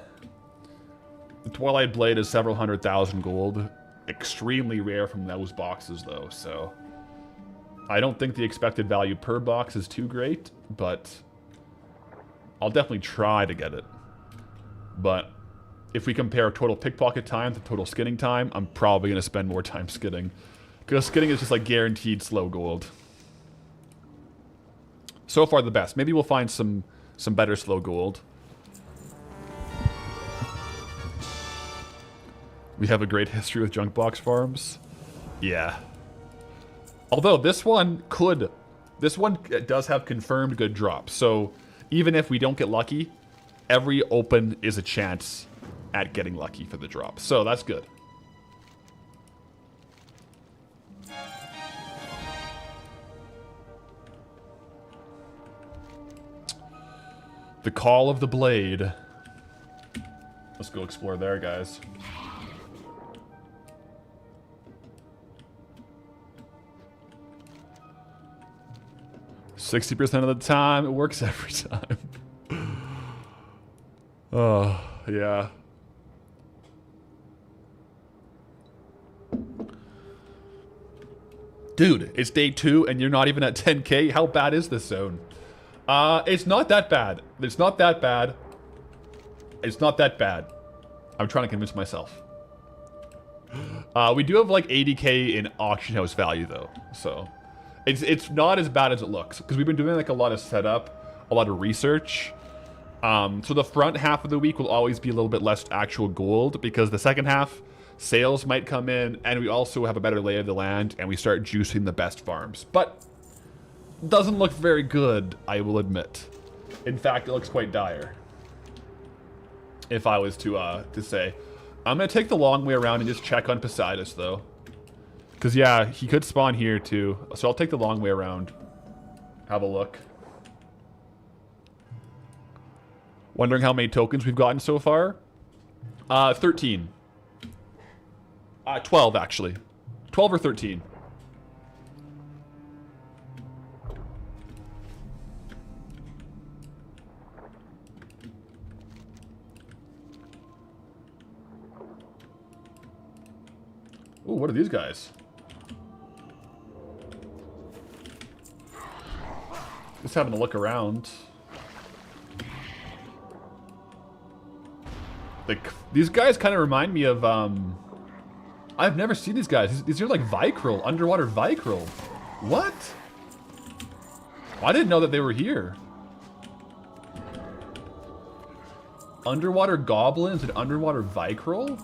The Twilight Blade is several 100,000 gold. Extremely rare from those boxes, though, so I don't think the expected value per box is too great, but I'll definitely try to get it. But if we compare total pickpocket time to total skinning time, I'm probably going to spend more time skinning. Because skinning is just like guaranteed slow gold. So far the best. Maybe we'll find some better slow gold. We have a great history with junk box farms. Yeah. Although this one does have confirmed good drops. So even if we don't get lucky, every open is a chance at getting lucky for the drop. So that's good. The Call of the Blade. Let's go explore there, guys. "60% of the time, it works every time." Oh, yeah. Dude, it's day 2 and you're not even at 10k? How bad is this zone? It's not that bad. It's not that bad. It's not that bad. I'm trying to convince myself. We do have like 80k in auction house value though, so it's not as bad as it looks, because we've been doing like a lot of setup, a lot of research. So the front half of the week will always be a little bit less actual gold, because the second half, sales might come in, and we also have a better lay of the land, and we start juicing the best farms. But doesn't look very good, I will admit. In fact, it looks quite dire, if I was to say. I'm gonna take the long way around and just check on Poseidus, though. Because, yeah, he could spawn here, too. So I'll take the long way around. Have a look. Wondering how many tokens we've gotten so far? 13. 12, actually. 12 or 13. Ooh, what are these guys? Just having a look around. Like, these guys kind of remind me of, I've never seen these guys. These are like Vicryl, underwater Vicryl. What? I didn't know that they were here. Underwater goblins and underwater Vicryl?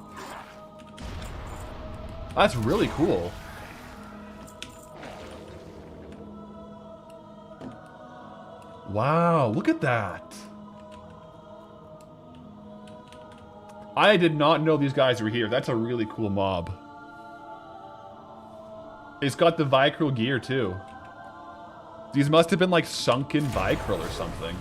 That's really cool. Wow, look at that. I did not know these guys were here. That's a really cool mob. It's got the Vicryl gear, too. These must have been, like, sunken Vicryl or something.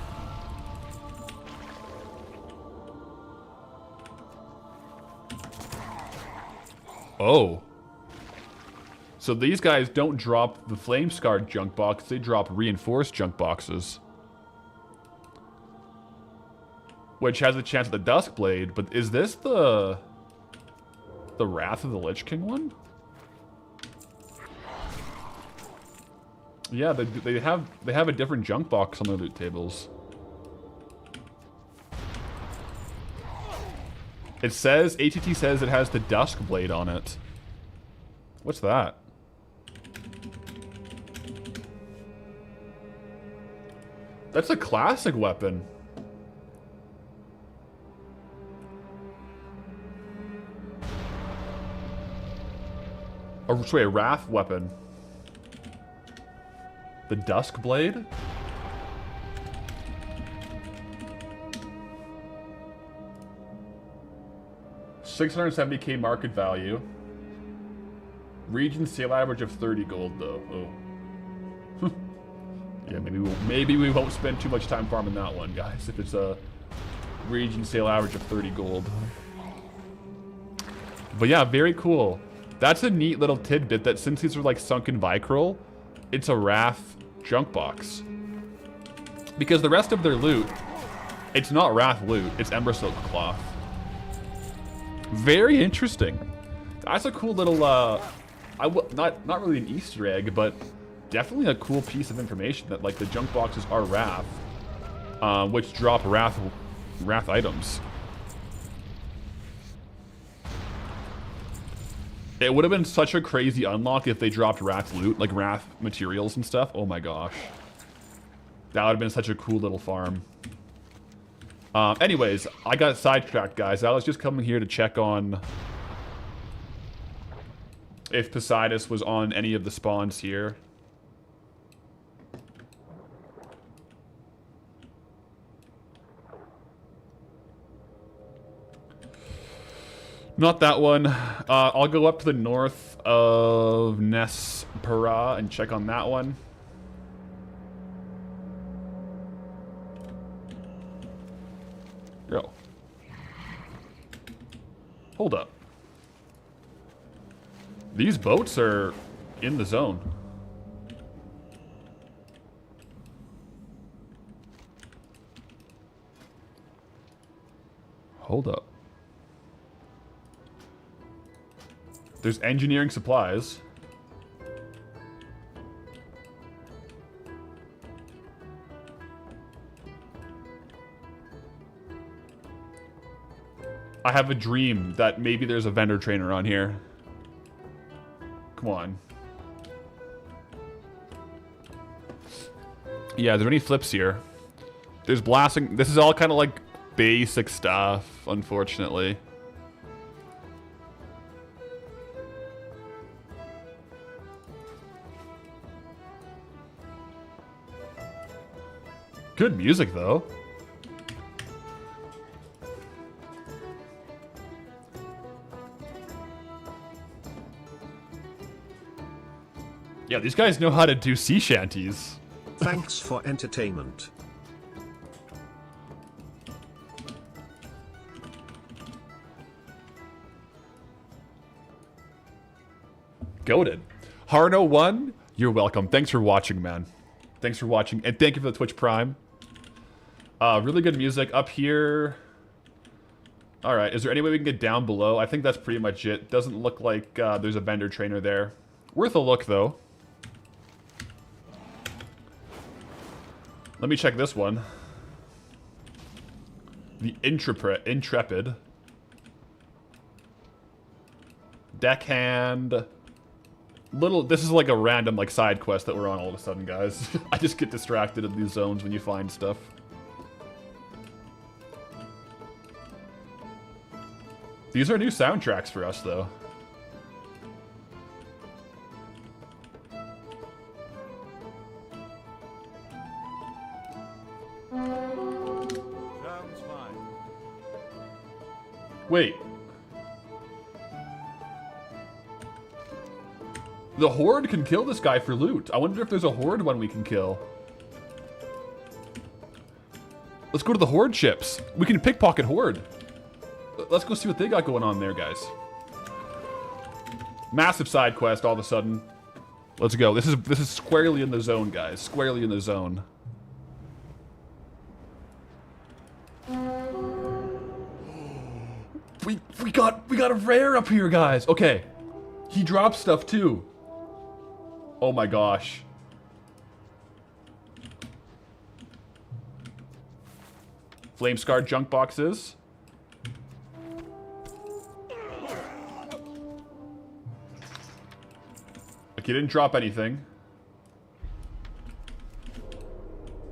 Oh. So these guys don't drop the flame-scarred junk box, they drop reinforced junk boxes. Which has a chance at the Duskblade, but is this the Wrath of the Lich King one? Yeah, they have a different junk box on the loot tables. It says, ATT says it has the Duskblade on it. What's that? That's a classic weapon. Or, sorry, a Wrath weapon. The Duskblade? $670K market value. Region sale average of 30 gold, though. Oh. Yeah, maybe we won't spend too much time farming that one, guys. If it's a region sale average of 30 gold. But yeah, very cool. That's a neat little tidbit that since these are like sunken Vicryl, it's a Wrath junk box. Because the rest of their loot, it's not Wrath loot, it's Embersilk cloth. Very interesting. That's a cool little, not really an Easter egg, but definitely a cool piece of information that like the junk boxes are Wrath, which drop Wrath items. It would have been such a crazy unlock if they dropped Wrath loot, like Wrath materials and stuff. Oh my gosh. That would have been such a cool little farm. Anyways, I got sidetracked, guys. I was just coming here to check on if Poseidus was on any of the spawns here. Not that one. I'll go up to the north of Nespera and check on that one. Yo. Hold up. These boats are in the zone. Hold up. There's engineering supplies. I have a dream that maybe there's a vendor trainer on here. Come on. Yeah, are there any flips here? There's blasting. This is all kind of like basic stuff, unfortunately. Good music, though. Yeah, these guys know how to do sea shanties. Thanks for entertainment. Goated. Harno1, you're welcome. Thanks for watching, man. Thanks for watching, and thank you for the Twitch Prime. Really good music up here. All right, is there any way we can get down below? I think that's pretty much it. Doesn't look like there's a vendor trainer there. Worth a look, though. Let me check this one. The Intrepid. Deckhand. This is like a random like side quest that we're on all of a sudden, guys. I just get distracted in these zones when you find stuff. These are new soundtracks for us, though. Wait. The Horde can kill this guy for loot. I wonder if there's a Horde one we can kill. Let's go to the Horde ships. We can pickpocket Horde. Let's go see what they got going on there, guys. Massive side quest all of a sudden. Let's go. This is squarely in the zone, guys. Squarely in the zone. We got a rare up here, guys. Okay. He drops stuff too. Oh my gosh. Flame scarred junk boxes. Like, he didn't drop anything.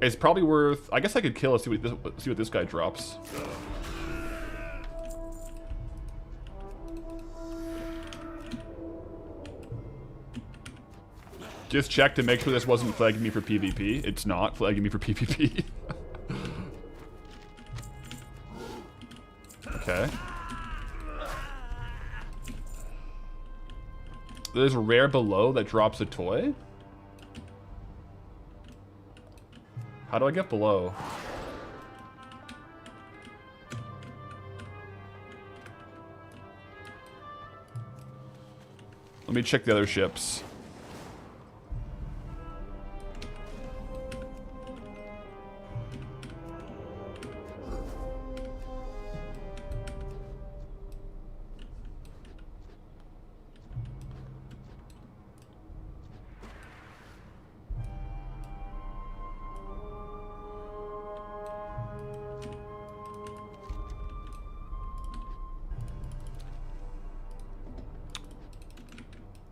It's probably worth... I guess I could kill and see what this guy drops. Just check to make sure this wasn't flagging me for PvP. It's not flagging me for PvP. Okay. There's a rare below that drops a toy? How do I get below? Let me check the other ships.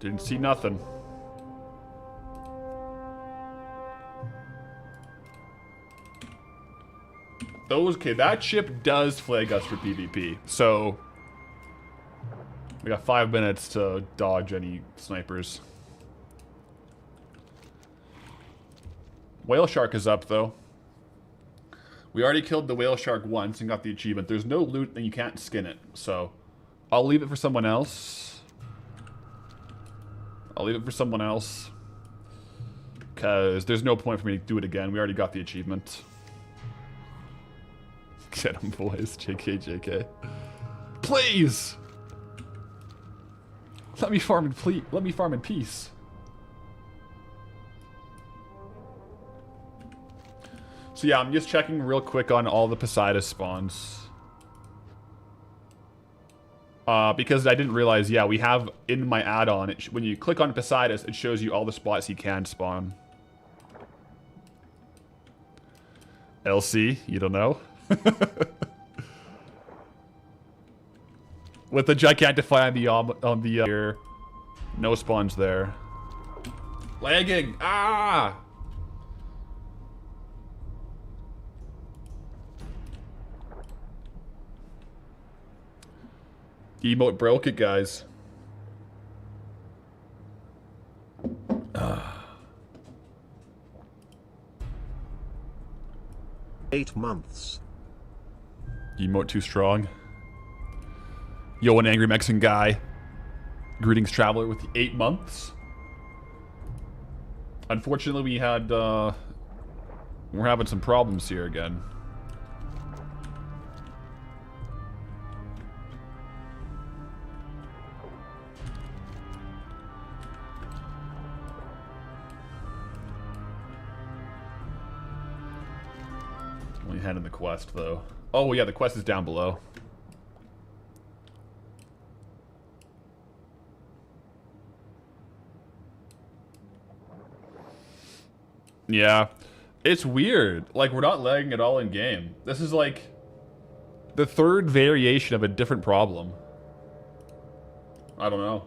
Didn't see nothing. Okay, that ship does flag us for PvP. So we got 5 minutes to dodge any snipers. Whale shark is up though. We already killed the whale shark once and got the achievement. There's no loot and you can't skin it. So I'll leave it for someone else. Because there's no point for me to do it again. We already got the achievement. Get him, boys. JK, JK. Please! Let me farm in peace. So yeah, I'm just checking real quick on all the Poseidon spawns. Because I didn't realize, yeah, we have in my add-on, when you click on Poseidon, it shows you all the spots he can spawn. LC, you don't know? With the Gigantify on the here, no spawns there. Lagging! Ah! Emote broke it, guys. 8 months. Emote too strong. Yo, an angry Mexican guy. Greetings, traveler, with the 8 months. Unfortunately, we had, we're having some problems here again. Only handing the quest, though. Oh, yeah, the quest is down below. Yeah. It's weird. Like, we're not lagging at all in game. This is like the 3rd variation of a different problem. I don't know.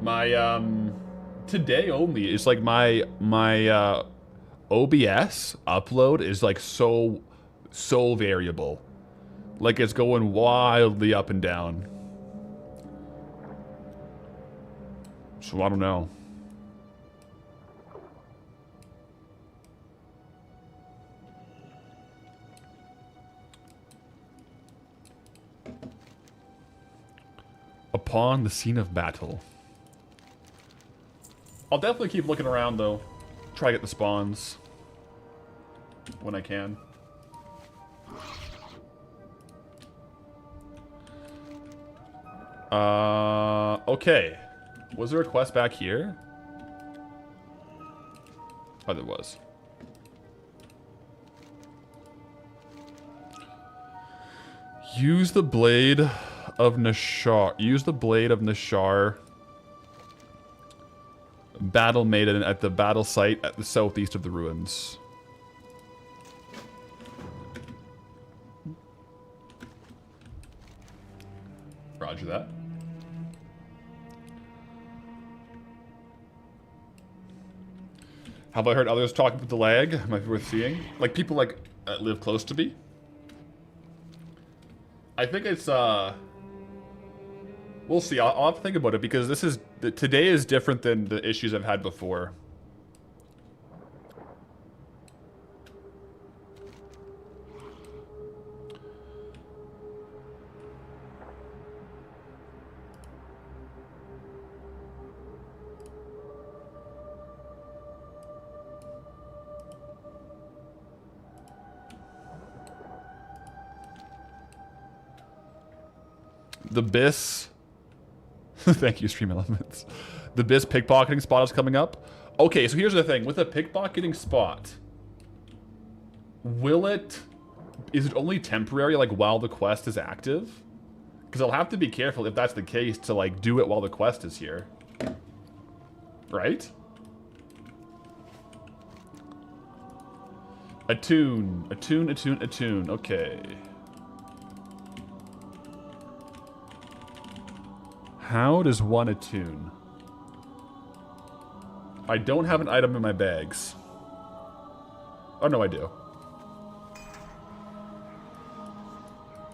My, today only is like my OBS upload is like so variable. Like it's going wildly up and down. So I don't know. upon the scene of battle. I'll definitely keep looking around, though. Try to get the spawns when I can. Okay. Was there a quest back here? Oh, there was. Use the blade of Nashar. Use the blade of Nashar. Battle maiden at the battle site at the southeast of the ruins. Roger that. Have I heard others talk about the lag? Might be worth seeing. Like people like that live close to me. I think it's we'll see. I'll have to think about it because today is different than the issues I've had before. The BIS. Thank you, Stream Elements. The BIS pickpocketing spot is coming up. Okay, so here's the thing. With a pickpocketing spot, is it only temporary, like, while the quest is active? Because I'll have to be careful if that's the case to, like, do it while the quest is here. Right? Attune. Okay. How does one attune? I don't have an item in my bags. Oh, no, I do.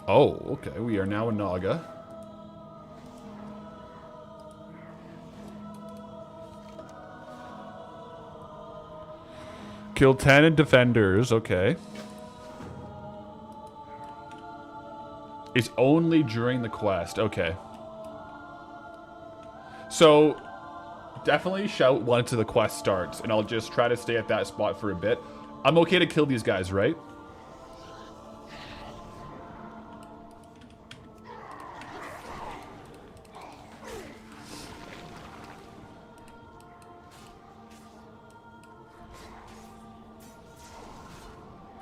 Oh, okay. We are now in Naga. Kill 10 defenders. Okay. It's only during the quest. Okay. So, definitely shout once the quest starts, and I'll just try to stay at that spot for a bit. I'm okay to kill these guys, right?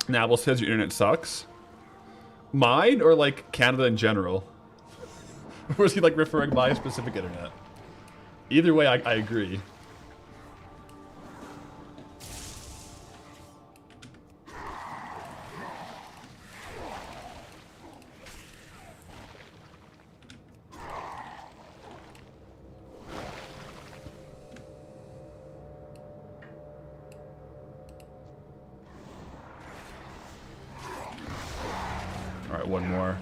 Nabble says your internet sucks. Mine, or like Canada in general? Or is he like referring to my specific internet? Either way, I agree. All right, one more.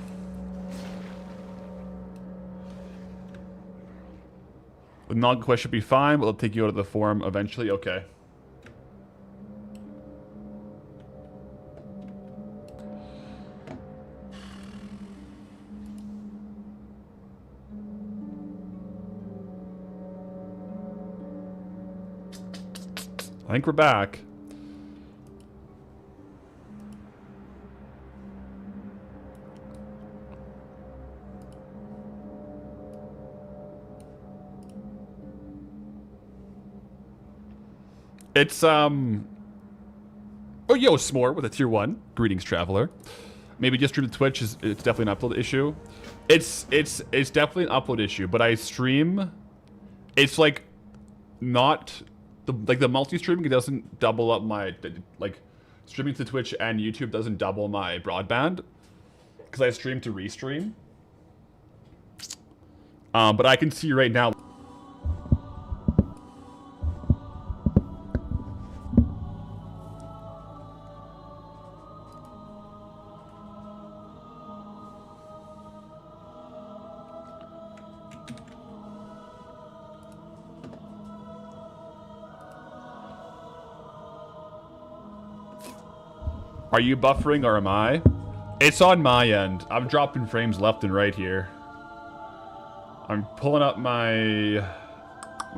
The Naga quest should be fine, but it'll take you out of the forum eventually. Okay. I think we're back. It's, oh, yo, S'more with a tier 1. Greetings, traveler. Maybe just stream to Twitch it's definitely an upload issue. It's definitely an upload issue, but I stream, it's like, not, the multi-streaming, it doesn't double up my, like, streaming to Twitch and YouTube doesn't double my broadband, because I stream to restream. But I can see right now. Are you buffering or am I? It's on my end. I'm dropping frames left and right here. I'm pulling up my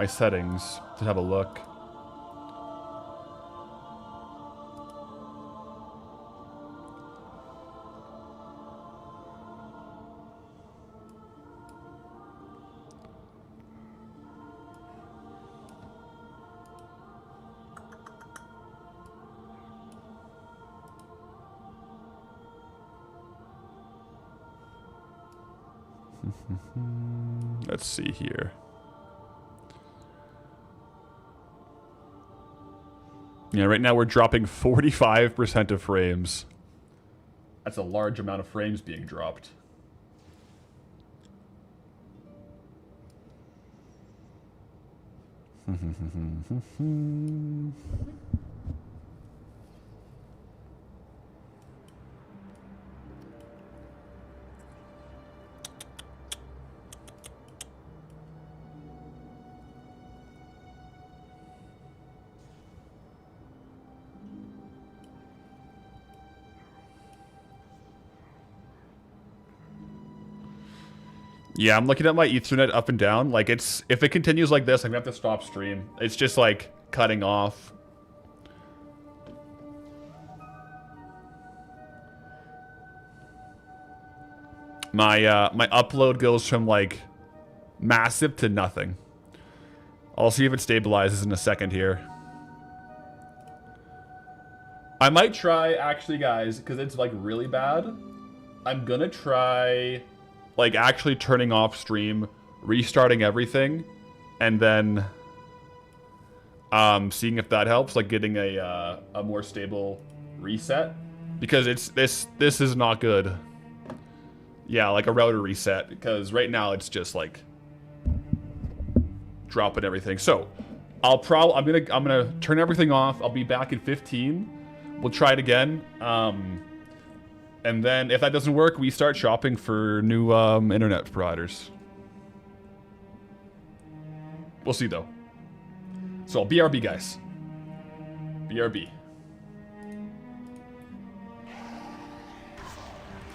settings to have a look. Let's see here. Yeah, right now we're dropping 45% of frames. That's a large amount of frames being dropped. Yeah, I'm looking at my Ethernet up and down. Like, it's... If it continues like this, I'm gonna have to stop stream. It's just, like, cutting off. My upload goes from, like, massive to nothing. I'll see if it stabilizes in a second here. I might try, actually, guys, because it's, like, really bad. I'm gonna try... like, actually turning off stream, restarting everything, and then seeing if that helps, like getting a more stable reset, because this is not good. Yeah, like a router reset, because right now it's just like dropping everything. So I'm gonna turn everything off. I'll be back in 15. We'll try it again. And then, if that doesn't work, we start shopping for new internet providers. We'll see, though. So, BRB, guys. BRB.